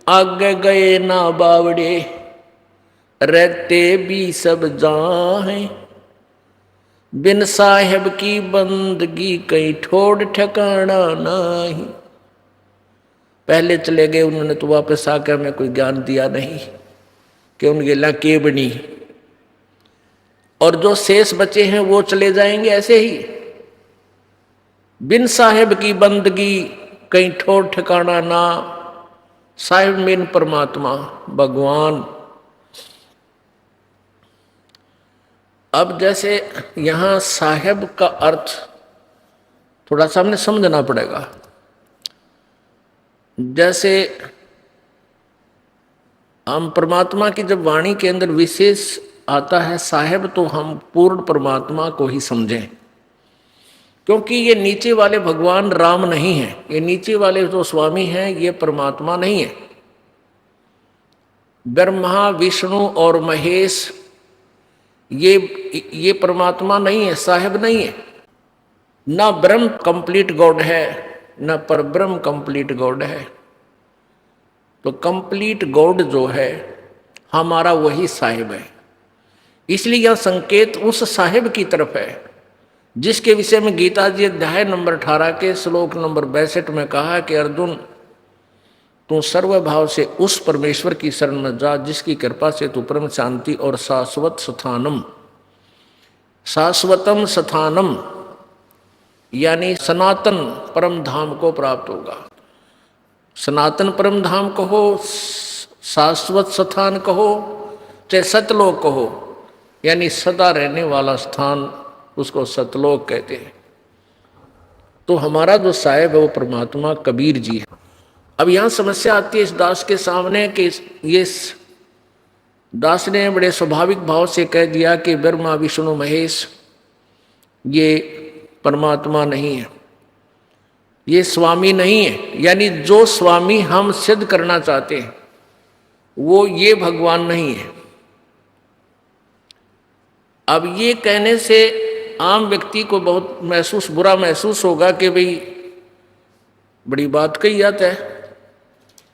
आगे गए ना बावड़े, रहते भी सब जाहें, बिन साहेब की बंदगी कहीं ठोड़ ठिकाना नहीं। पहले चले गए उन्होंने तो वापस आकर हमें कोई ज्ञान दिया नहीं कि उनके ला के बनी, और जो शेष बचे हैं वो चले जाएंगे ऐसे ही। बिन साहेब की बंदगी कहीं ठोड़ ठिकाना ना। साहेब मेन परमात्मा भगवान। अब जैसे यहां साहेब का अर्थ थोड़ा सा हमने समझना पड़ेगा। जैसे हम परमात्मा की जब वाणी के अंदर विशेष आता है साहेब, तो हम पूर्ण परमात्मा को ही समझें, क्योंकि ये नीचे वाले भगवान राम नहीं है, ये नीचे वाले जो स्वामी हैं ये परमात्मा नहीं है। ब्रह्मा विष्णु और महेश ये परमात्मा नहीं है, साहेब नहीं है। ना ब्रह्म कंप्लीट गॉड है, ना परब्रह्म कंप्लीट गॉड है। तो कंप्लीट गॉड जो है हमारा वही साहिब है। इसलिए यह संकेत उस साहिब की तरफ है जिसके विषय में गीता जी अध्याय नंबर 18 के श्लोक नंबर 62 में कहा कि अर्जुन तू सर्वभाव से उस परमेश्वर की शरण में जा जिसकी कृपा से तू परम शांति और शाश्वत स्थानम, शाश्वतम स्थानम यानी सनातन परम धाम को प्राप्त होगा। सनातन परम धाम कहो, शाश्वत स्थान कहो, चाहे सतलोक कहो, यानी सदा रहने वाला स्थान, उसको सतलोक कहते हैं। तो हमारा जो साहेब है वो परमात्मा कबीर जी है। अब यहां समस्या आती है इस दास के सामने कि ये दास ने बड़े स्वाभाविक भाव से कह दिया कि ब्रह्मा विष्णु महेश ये परमात्मा नहीं है, ये स्वामी नहीं है। यानी जो स्वामी हम सिद्ध करना चाहते हैं वो ये भगवान नहीं है। अब ये कहने से आम व्यक्ति को बहुत बुरा महसूस होगा कि भाई बड़ी बात कही जाता है,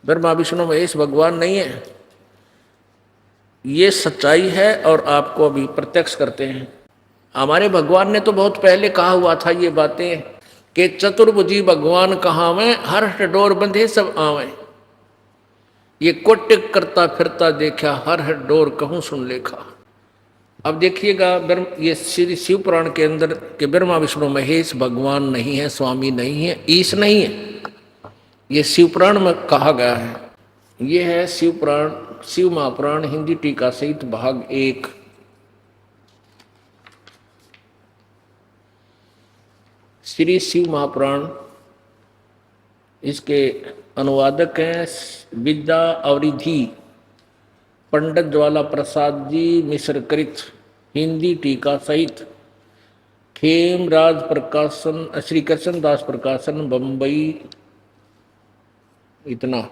ब्रह्मा विष्णु महेश भगवान नहीं है। ये सच्चाई है और आपको अभी प्रत्यक्ष करते हैं। हमारे भगवान ने तो बहुत पहले कहा हुआ था ये बातें कि चतुर्भुजी भगवान कहावें, हर डोर बंधे सब आवें। ये कोटिक करता फिरता देखा, हर डोर कहूं सुन लेखा। अब देखिएगा ये श्री शिव पुराण के अंदर कि ब्रह्मा विष्णु महेश भगवान नहीं है, स्वामी नहीं है, ईश नहीं है। ये शिव पुराण में कहा गया है। ये है शिव पुराण, शिव महापुराण हिंदी टीका सहित भाग 1। श्री शिव महापुराण, इसके अनुवादक हैं विद्या अवरिधि पंडित ज्वाला प्रसाद जी मिश्रकृत हिंदी टीका सहित खेमराज प्रकाशन, श्री कृष्ण दास प्रकाशन, बंबई। इतना।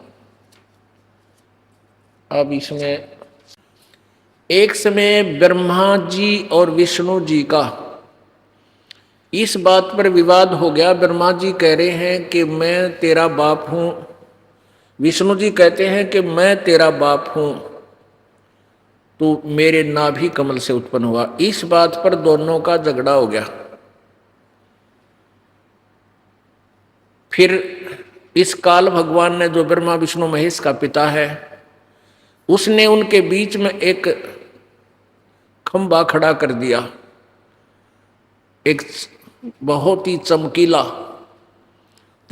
अब इसमें एक समय ब्रह्मा जी और विष्णु जी का इस बात पर विवाद हो गया। ब्रह्मा जी कह रहे हैं कि मैं तेरा बाप हूं, विष्णु जी कहते हैं कि मैं तेरा बाप हूं, तू मेरे नाभि कमल से उत्पन्न हुआ। इस बात पर दोनों का झगड़ा हो गया। फिर इस काल भगवान ने, जो ब्रह्मा विष्णु महेश का पिता है, उसने उनके बीच में एक खंबा खड़ा कर दिया, एक बहुत ही चमकीला।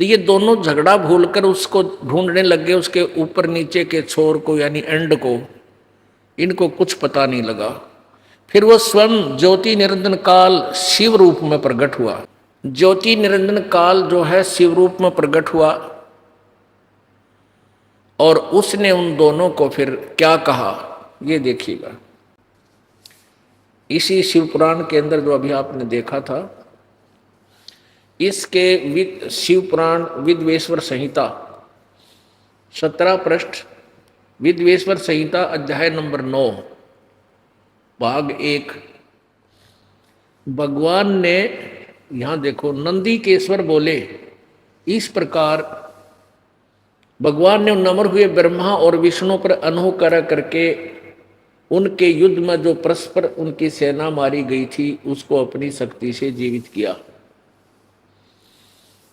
तो ये दोनों झगड़ा भूलकर उसको ढूंढने लग गए, उसके ऊपर नीचे के छोर को, यानी एंड को। इनको कुछ पता नहीं लगा। फिर वो स्वयं ज्योति निरंजन काल शिव रूप में प्रकट हुआ। ज्योति निरंजन काल जो है शिव रूप में प्रकट हुआ, और उसने उन दोनों को फिर क्या कहा, ये देखिएगा। इसी शिव पुराण के अंदर जो अभी आपने देखा था, इसके शिव पुराण विद्वेश्वर संहिता 17 पृष्ठ, विद्वेश्वर संहिता अध्याय नंबर 9 भाग 1। भगवान ने, यहां देखो, नंदीकेश्वर बोले, इस प्रकार भगवान ने नम्र हुए ब्रह्मा और विष्णु पर अनुकरण करके उनके युद्ध में जो परस्पर उनकी सेना मारी गई थी, उसको अपनी शक्ति से जीवित किया,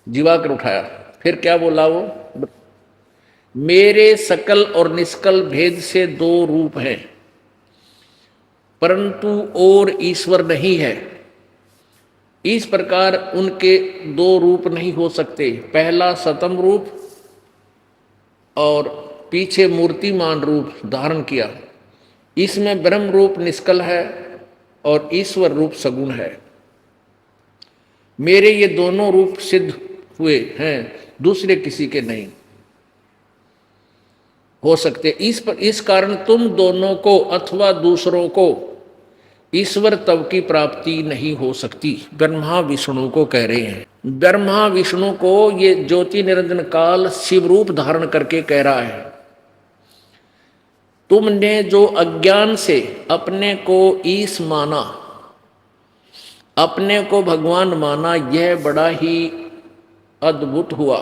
जीवा कर उठाया। फिर क्या बोला वो, मेरे सकल और निष्कल भेद से दो रूप हैं, परंतु और ईश्वर नहीं है। इस प्रकार उनके दो रूप नहीं हो सकते। पहला सतम रूप और पीछे मूर्तिमान रूप धारण किया। इसमें ब्रह्म रूप निष्कल है और ईश्वर रूप सगुण है। मेरे ये दोनों रूप सिद्ध हुए हैं, दूसरे किसी के नहीं हो सकते। इस कारण तुम दोनों को अथवा दूसरों को ईश्वर तब की प्राप्ति नहीं हो सकती। ब्रह्मा विष्णु को कह रहे हैं। ब्रह्मा विष्णु को ये ज्योति निरंजन काल शिव रूप धारण करके कह रहा है, तुमने जो अज्ञान से अपने को ईश माना, अपने को भगवान माना, यह बड़ा ही अद्भुत हुआ।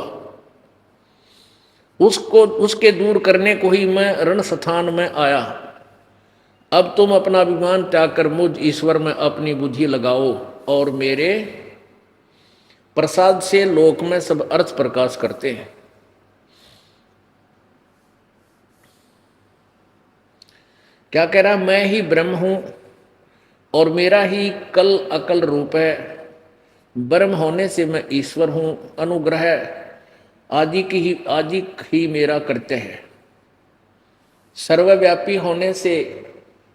उसके दूर करने को ही मैं रण स्थान में आया। अब तुम अपना अभिमान त्याग कर मुझ ईश्वर में अपनी बुद्धि लगाओ और मेरे प्रसाद से लोक में सब अर्थ प्रकाश करते हैं। क्या कह रहा, मैं ही ब्रह्म हूं और मेरा ही कल अकल रूप है। ब्रह्म होने से मैं ईश्वर हूं। अनुग्रह आदि ही मेरा कृत्य है। सर्वव्यापी होने से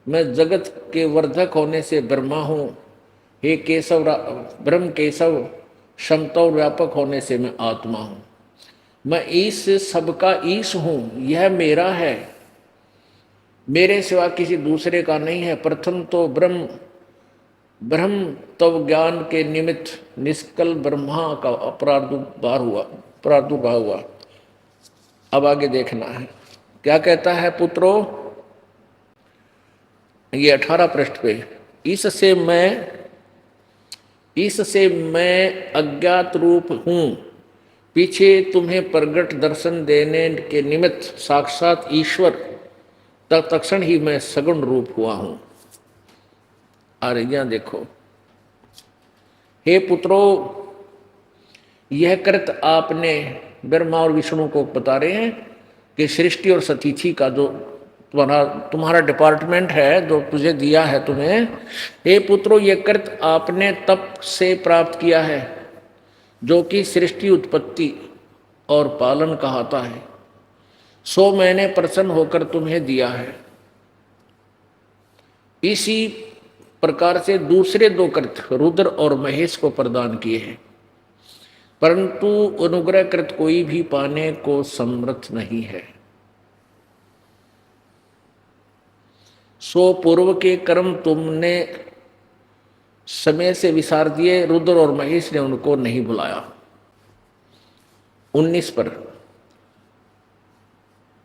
मैं जगत के वर्धक होने से ब्रह्मा हूं। हे केशव, ब्रह्म केशव समता व्यापक होने से मैं आत्मा हूं। मैं ईश सबका ईश हूं, यह मेरा है, मेरे सिवा किसी दूसरे का नहीं है। प्रथम तो ब्रह्म तब ज्ञान के निमित्त निष्कल ब्रह्मा का प्रादुर्भाव हुआ। अब आगे देखना है क्या कहता है। पुत्रों, ये 18 पृष्ठ पे, इससे मैं अज्ञात रूप हूं, पीछे तुम्हें प्रगट दर्शन देने के निमित्त साक्षात ईश्वर तत्क्षण ही मैं सगुण रूप हुआ हूं। और यहां देखो, हे पुत्रों, यह कृत आपने ब्रह्मा और विष्णु को बता रहे हैं कि सृष्टि और सतीथि का जो तुम्हारा डिपार्टमेंट है, जो तुझे दिया है तुम्हें, हे पुत्रों, यह कृत आपने तप से प्राप्त किया है, जो कि सृष्टि उत्पत्ति और पालन कहता है। सो मैंने प्रसन्न होकर तुम्हें दिया है। इसी प्रकार से दूसरे दो कृत रुद्र और महेश को प्रदान किए हैं, परंतु अनुग्रह कृत कोई भी पाने को समर्थ नहीं है। सो पूर्व के कर्म तुमने समय से विसार दिए, रुद्र और महेश ने उनको नहीं बुलाया। 19 पर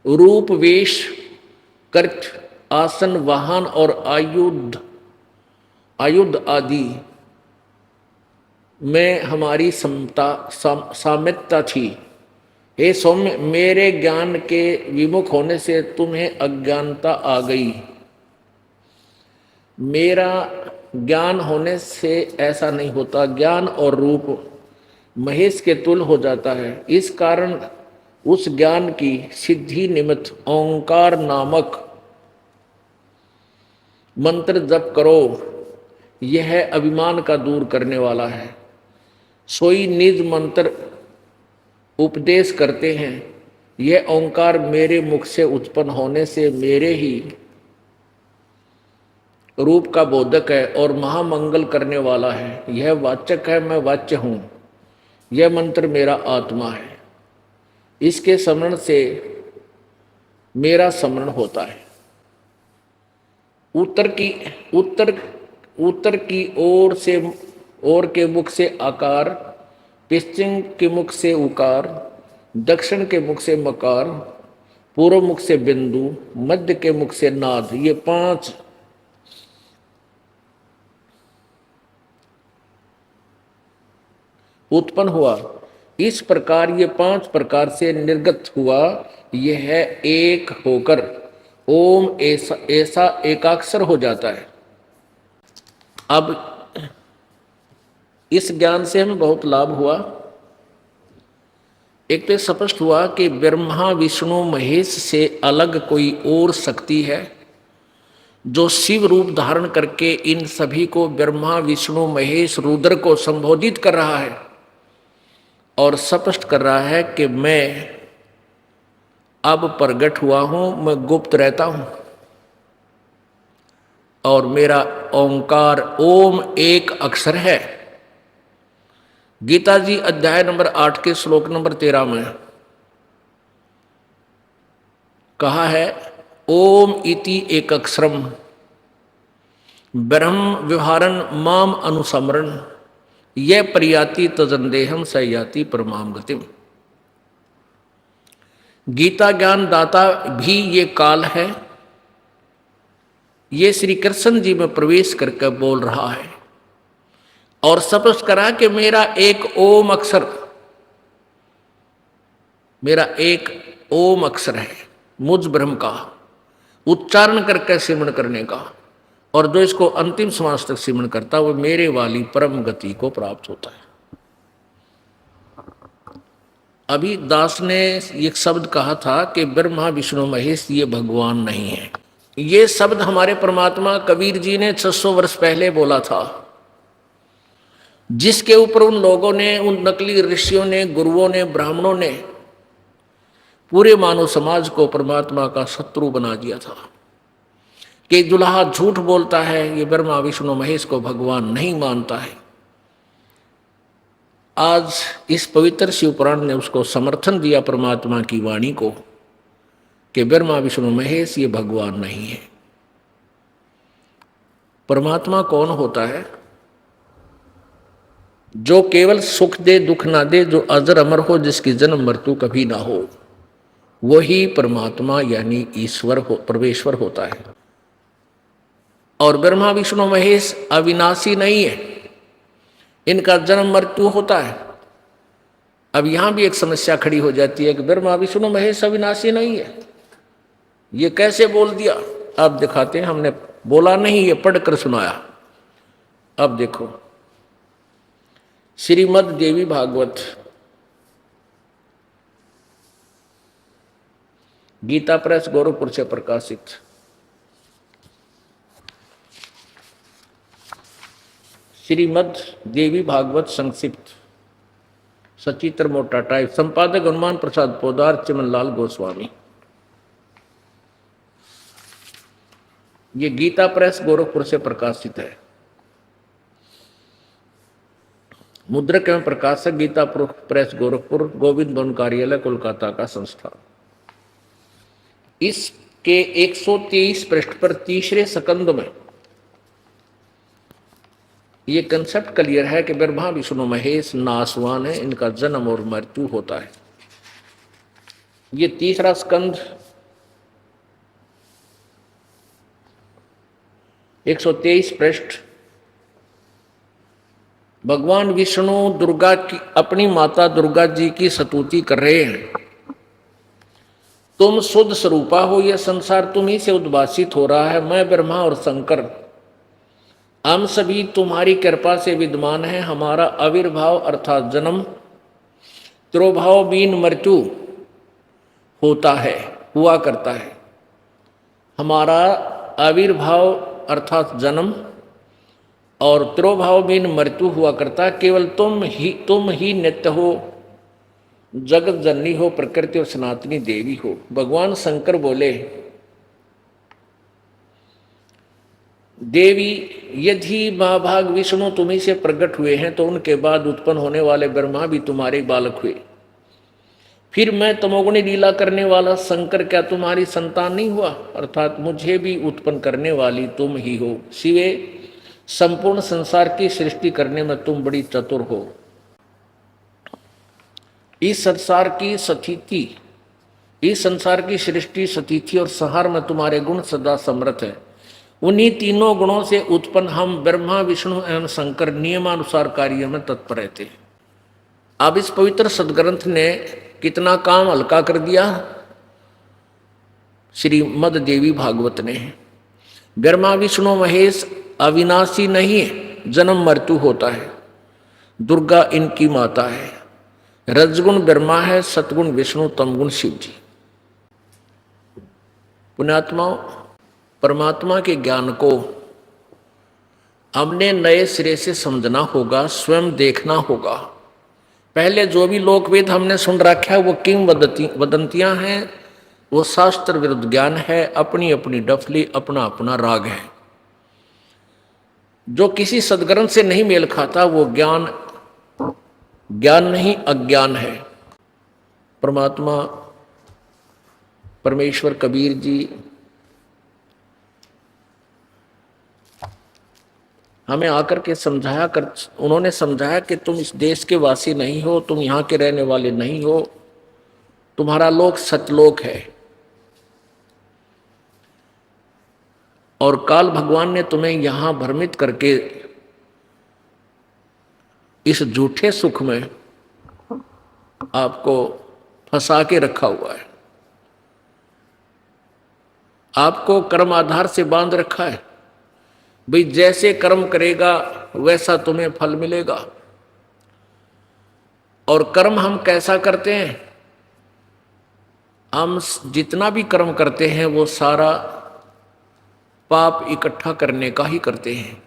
रूप वेश कर्च आसन वाहन और आयुध आदि में हमारी साम्यता थी। हे सौम्य, मेरे ज्ञान के विमुख होने से तुम्हें अज्ञानता आ गई। मेरा ज्ञान होने से ऐसा नहीं होता। ज्ञान और रूप महेश के तुल्य हो जाता है। इस कारण उस ज्ञान की सिद्धि निमित्त ओंकार नामक मंत्र जप करो। यह अभिमान का दूर करने वाला है। सोई निज मंत्र उपदेश करते हैं। यह ओंकार मेरे मुख से उत्पन्न होने से मेरे ही रूप का बोधक है और महामंगल करने वाला है। यह वाचक है, मैं वाच्य हूं। यह मंत्र मेरा आत्मा है। इसके स्मरण से मेरा स्मरण होता है। उत्तर की ओर के मुख से आकार, पश्चिम के मुख से उकार, दक्षिण के मुख से मकार, पूर्व मुख से बिंदु, मध्य के मुख से नाद, ये 5 उत्पन्न हुआ। इस प्रकार ये 5 प्रकार से निर्गत हुआ। यह एक होकर ओम ऐसा एकाक्षर हो जाता है। अब इस ज्ञान से हमें बहुत लाभ हुआ। एक तो स्पष्ट हुआ कि ब्रह्मा विष्णु महेश से अलग कोई और शक्ति है जो शिव रूप धारण करके इन सभी को ब्रह्मा विष्णु महेश रुद्र को संबोधित कर रहा है और स्पष्ट कर रहा है कि मैं अब प्रगट हुआ हूं, मैं गुप्त रहता हूं और मेरा ओंकार ओम एक अक्षर है। गीता जी अध्याय नंबर 8 के श्लोक नंबर 13 में कहा है, ओम इति एक अक्षरम ब्रह्म व्यवहारन माम अनुसमरण यह प्रयाति तजंदेहम सयाति परमाम गतिम। गीता ज्ञान दाता भी ये काल है। ये श्री कृष्ण जी में प्रवेश करके बोल रहा है और स्पष्ट करा कि मेरा एक ओम अक्षर, मेरा एक ओम अक्षर है मुझ ब्रह्म का उच्चारण करके सिमरण करने का, और जो इसको अंतिम समाज तक सिमरण करता है वो मेरे वाली परम गति को प्राप्त होता है। अभी दास ने एक शब्द कहा था कि ब्रह्मा विष्णु महेश ये भगवान नहीं है। ये शब्द हमारे परमात्मा कबीर जी ने 600 वर्ष पहले बोला था, जिसके ऊपर उन लोगों ने, उन नकली ऋषियों ने, गुरुओं ने, ब्राह्मणों ने पूरे मानव समाज को परमात्मा का शत्रु बना दिया था कि दुल्हा झूठ बोलता है, ये ब्रह्मा विष्णु महेश को भगवान नहीं मानता है। आज इस पवित्र शिव पुराण ने उसको समर्थन दिया परमात्मा की वाणी को कि ब्रह्मा विष्णु महेश ये भगवान नहीं है। परमात्मा कौन होता है? जो केवल सुख दे दुख ना दे, जो अजर अमर हो, जिसकी जन्म मृत्यु कभी ना हो, वही परमात्मा यानी ईश्वर हो, परमेश्वर होता है। और ब्रह्मा विष्णु महेश अविनाशी नहीं है, इनका जन्म मृत्यु होता है। अब यहां भी एक समस्या खड़ी हो जाती है कि ब्रह्मा विष्णु महेश अविनाशी नहीं है, ये कैसे बोल दिया? अब दिखाते हैं, हमने बोला नहीं, ये पढ़कर सुनाया। अब देखो, श्रीमद् देवी भागवत गीता प्रेस गोरखपुर से प्रकाशित श्रीमद् देवी भागवत संक्षिप्त, सचित्र मोटा टाइप, संपादक हनुमान प्रसाद पोदार, चिमनलाल गोस्वामी। ये गीता प्रेस गोरखपुर से प्रकाशित है। मुद्रक एवं प्रकाशक गीता प्रेस गोरखपुर, गोविंद भवन कार्यालय कोलकाता का संस्थान। इसके 123 पृष्ठ पर तीसरे स्कंद में ये कंसेप्ट क्लियर है कि ब्रह्मा विष्णु महेश नासवान है, इनका जन्म और मृत्यु होता है। ये तीसरा स्कंद 123 पृष्ठ। भगवान विष्णु दुर्गा की, अपनी माता दुर्गा जी की स्तुति कर रहे हैं। तुम शुद्ध स्वरूपा हो, यह संसार तुम ही से उद्भासित हो रहा है। मैं ब्रह्मा और शंकर हम सभी तुम्हारी कृपा से विद्यमान है। हमारा आविर्भाव अर्थात जन्म, तिरोभाव बीन मृत्यु होता है, हुआ करता है। हमारा आविर्भाव अर्थात जन्म और तिरोभाव बीन मृत्यु हुआ करता है। केवल तुम ही नित्य हो, जगत जननी हो, प्रकृति और सनातनी देवी हो। भगवान शंकर बोले, देवी यदि महाभाग विष्णु तुम्ही से प्रकट हुए हैं तो उनके बाद उत्पन्न होने वाले ब्रह्मा भी तुम्हारे बालक हुए। फिर मैं तमोगुणी लीला करने वाला शंकर क्या तुम्हारी संतान नहीं हुआ? अर्थात मुझे भी उत्पन्न करने वाली तुम ही हो। शिवे, संपूर्ण संसार की सृष्टि करने में तुम बड़ी चतुर हो। इस संसार की स्थिति, इस संसार की सृष्टि, स्थिति और संहार में तुम्हारे गुण सदा समर्थ है। उन्हीं तीनों गुणों से उत्पन्न हम ब्रह्मा विष्णु एवं शंकर नियमानुसार कार्य में तत्पर रहते हैं। अब इस पवित्र सदग्रंथ ने कितना काम हल्का कर दिया श्रीमद देवी भागवत ने। ब्रह्मा विष्णु महेश अविनाशी नहीं है, जन्म मृत्यु होता है। दुर्गा इनकी माता है। रजगुण ब्रह्मा है, सतगुण विष्णु, तमगुण शिव जी। पुण्यात्माओं, परमात्मा के ज्ञान को हमने नए सिरे से समझना होगा, स्वयं देखना होगा। पहले जो भी लोकवेद हमने सुन रखा है वो किंवदंतियां हैं, वो शास्त्र विरुद्ध ज्ञान है, अपनी अपनी डफली, अपना अपना राग है। जो किसी सदग्रंथ से नहीं मेल खाता वो ज्ञान नहीं, अज्ञान है। परमात्मा परमेश्वर कबीर जी हमें आकर के उन्होंने समझाया कि तुम इस देश के वासी नहीं हो, तुम यहाँ के रहने वाले नहीं हो, तुम्हारा लोक सतलोक है। और काल भगवान ने तुम्हें यहाँ भ्रमित करके इस झूठे सुख में आपको फंसा के रखा हुआ है, आपको कर्म आधार से बांध रखा है। भाई जैसे कर्म करेगा वैसा तुम्हें फल मिलेगा। और कर्म हम कैसा करते हैं? हम जितना भी कर्म करते हैं वो सारा पाप इकट्ठा करने का ही करते हैं,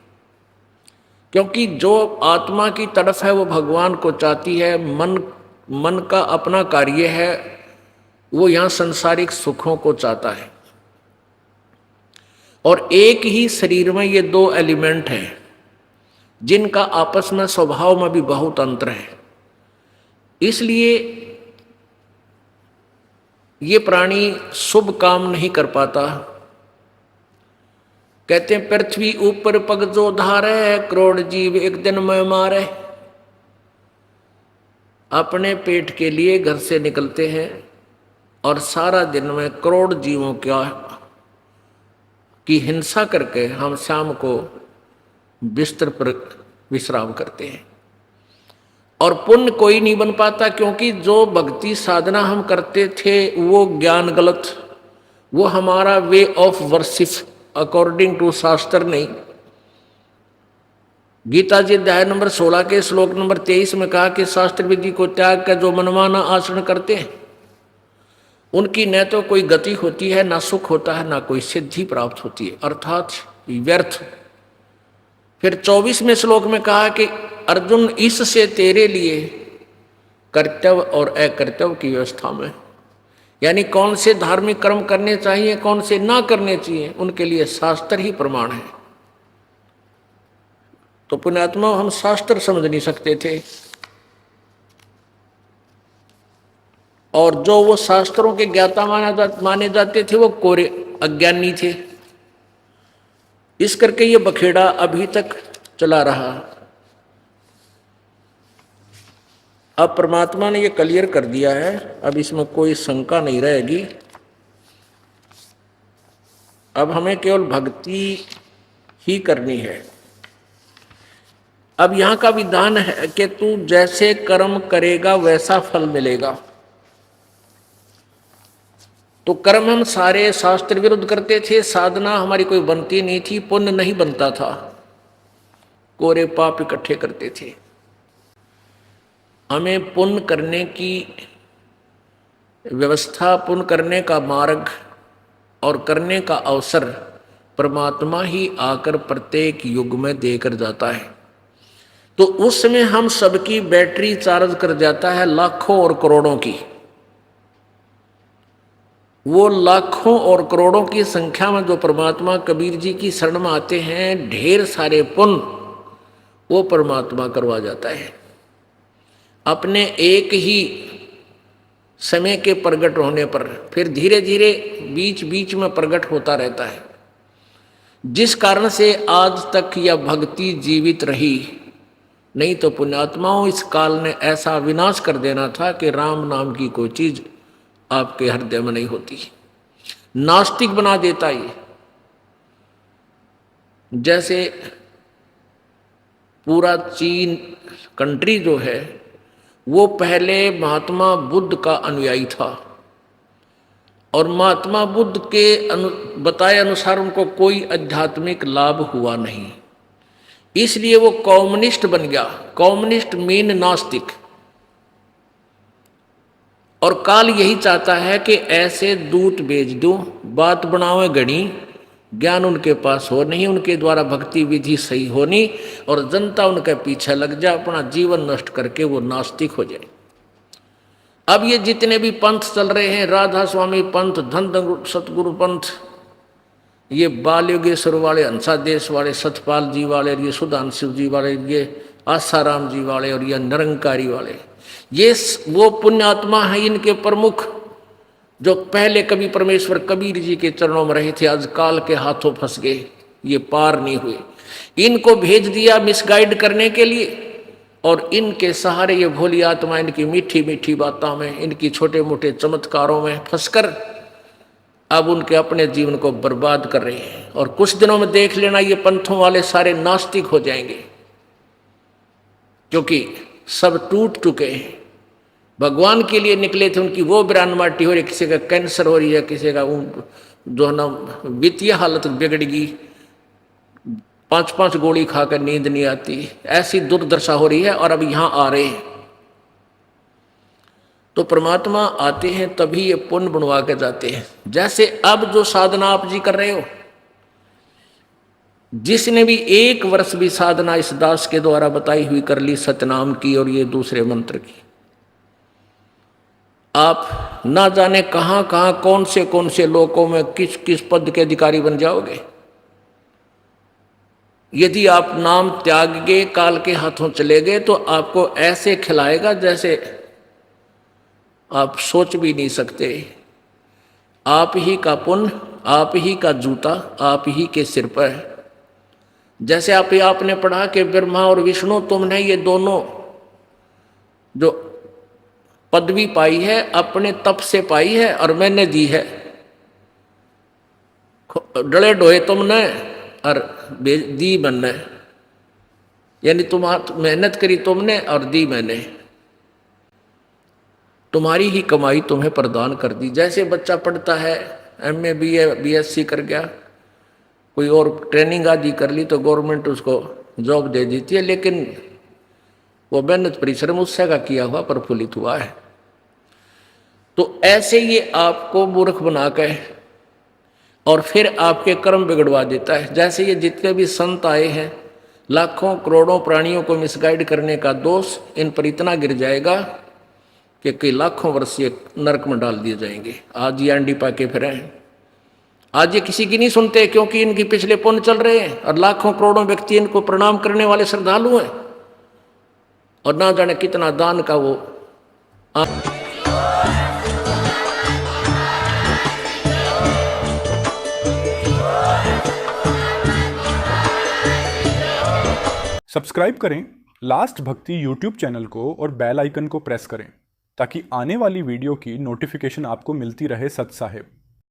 क्योंकि जो आत्मा की तरफ है वो भगवान को चाहती है। मन का अपना कार्य है, वो यहाँ सांसारिक सुखों को चाहता है। और एक ही शरीर में ये दो एलिमेंट हैं जिनका आपस में स्वभाव में भी बहुत अंतर है। इसलिए ये प्राणी शुभ काम नहीं कर पाता। कहते हैं पृथ्वी ऊपर पग जो धारे, करोड़ जीव एक दिन में मारे। अपने पेट के लिए घर से निकलते हैं और सारा दिन में करोड़ जीवों की हिंसा करके हम शाम को बिस्तर पर विश्राम करते हैं। और पुण्य कोई नहीं बन पाता, क्योंकि जो भक्ति साधना हम करते थे वो ज्ञान गलत, वो हमारा way of worship according to shastra नहीं। गीता जी अध्याय नंबर 16 के श्लोक नंबर 23 में कहा कि शास्त्र विधि को त्याग कर जो मनमाना आचरण करते हैं उनकी न तो कोई गति होती है, ना सुख होता है, ना कोई सिद्धि प्राप्त होती है, अर्थात व्यर्थ। फिर 24वें श्लोक में कहा कि अर्जुन इससे तेरे लिए कर्तव्य और अकर्तव्य की व्यवस्था में, यानी कौन से धार्मिक कर्म करने चाहिए, कौन से ना करने चाहिए, उनके लिए शास्त्र ही प्रमाण है। तो पुण्यात्मा, हम शास्त्र समझ नहीं सकते थे, और जो वो शास्त्रों के ज्ञाता माने जाते थे वो कोरे अज्ञानी थे। इस करके ये बखेड़ा अभी तक चला रहा। अब परमात्मा ने ये क्लियर कर दिया है, अब इसमें कोई शंका नहीं रहेगी। अब हमें केवल भक्ति ही करनी है। अब यहां का विधान है कि तू जैसे कर्म करेगा वैसा फल मिलेगा। तो कर्म हम सारे शास्त्र विरुद्ध करते थे, साधना हमारी कोई बनती नहीं थी, पुण्य नहीं बनता था, कोरे पाप इकट्ठे करते थे। हमें पुण्य करने की व्यवस्था, पुण्य करने का मार्ग और करने का अवसर परमात्मा ही आकर प्रत्येक युग में देकर जाता है। तो उस समय हम सबकी बैटरी चार्ज कर जाता है लाखों और करोड़ों की। वो लाखों और करोड़ों की संख्या में जो परमात्मा कबीर जी की शरण में आते हैं, ढेर सारे पुण्य वो परमात्मा करवा जाता है। अपने एक ही समय के प्रकट होने पर फिर धीरे धीरे बीच बीच में प्रकट होता रहता है। जिस कारण से आज तक यह भक्ति जीवित रही, नहीं तो पुण्यात्माओं इस काल ने ऐसा विनाश कर देना था कि राम नाम की कोई चीज आपके हृदय में नहीं होती, नास्तिक बना देता ये। जैसे पूरा चीन कंट्री जो है वो पहले महात्मा बुद्ध का अनुयायी था और महात्मा बुद्ध के बताए अनुसार उनको कोई आध्यात्मिक लाभ हुआ नहीं, इसलिए वो कम्युनिस्ट बन गया। कम्युनिस्ट मीन नास्तिक। और काल यही चाहता है कि ऐसे दूत भेज दूं, बात बनावे गणी, ज्ञान उनके पास हो नहीं, उनके द्वारा भक्ति विधि सही होनी, और जनता उनके पीछे लग जाए, अपना जीवन नष्ट करके वो नास्तिक हो जाए। अब ये जितने भी पंथ चल रहे हैं, राधा स्वामी पंथ, धन सतगुरु पंथ, ये बाल योगेश्वर वाले, हंसादेश वाले, सतपाल जी वाले, ये सुधांशु जी वाले, ये आसाराम जी वाले और ये निरंकारी वाले, ये वो पुण्यात्मा है इनके प्रमुख जो पहले कभी परमेश्वर कबीर जी के चरणों में रहे थे, आज काल के हाथों फंस गए, ये पार नहीं हुए। इनको भेज दिया मिसगाइड करने के लिए, और इनके सहारे ये भोली आत्मा इनकी मीठी मीठी बातों में, इनकी छोटे मोटे चमत्कारों में फंसकर अब उनके अपने जीवन को बर्बाद कर रहे हैं। और कुछ दिनों में देख लेना ये पंथों वाले सारे नास्तिक हो जाएंगे, क्योंकि सब टूट चुके हैं। भगवान के लिए निकले थे, उनकी वो बिरान माटी हो रही, किसी का कैंसर हो रही है, किसी का जो है ना वित्तीय हालत बिगड़गी, 5-5 गोली खाकर नींद नहीं आती, ऐसी दुर्दशा हो रही है। और अब यहां आ रहे हैं तो परमात्मा आते हैं तभी ये पुण्य बनवा के जाते हैं। जैसे अब जो साधना आप जी कर रहे हो, जिसने भी 1 वर्ष भी साधना इस दास के द्वारा बताई हुई कर ली, सतनाम की और ये दूसरे मंत्र की, आप ना जाने कहां कहां कौन से लोकों में किस किस पद के अधिकारी बन जाओगे। यदि आप नाम त्याग के काल के हाथों चले गए तो आपको ऐसे खिलाएगा जैसे आप सोच भी नहीं सकते। आप ही का पुण्य, आप ही का जूता आप ही के सिर पर है। जैसे आपने पढ़ा कि ब्रह्मा और विष्णु, तुमने ये दोनों जो पदवी पाई है अपने तप से पाई है और मैंने दी है। डले डोए तुमने और दी मैंने, यानी तुम्हारी मेहनत करी तुमने और दी मैंने, तुम्हारी ही कमाई तुम्हें प्रदान कर दी। जैसे बच्चा पढ़ता है, MA BA BSc कर गया, कोई और ट्रेनिंग आदि कर ली तो गवर्नमेंट उसको जॉब दे देती है, लेकिन वो मेहनत परिश्रम उससे का किया हुआ प्रफुल्लित हुआ है। तो ऐसे ये आपको मूर्ख बना के और फिर आपके कर्म बिगड़वा देता है। जैसे ये जितने भी संत आए हैं, लाखों करोड़ों प्राणियों को मिसगाइड करने का दोष इन पर इतना गिर जाएगा कि कई लाखों वर्ष ये नरक में डाल दिए जाएंगे। आज ये अंडी पाके फिर हैं, आज ये किसी की नहीं सुनते क्योंकि इनकी पिछले पुण्य चल रहे हैं और लाखों करोड़ों व्यक्ति इनको प्रणाम करने वाले श्रद्धालु हैं और ना जाने कितना दान का वो सब्सक्राइब करें लास्ट भक्ति यूट्यूब चैनल को और बेल आइकन को प्रेस करें ताकि आने वाली वीडियो की नोटिफिकेशन आपको मिलती रहे सत साहिब।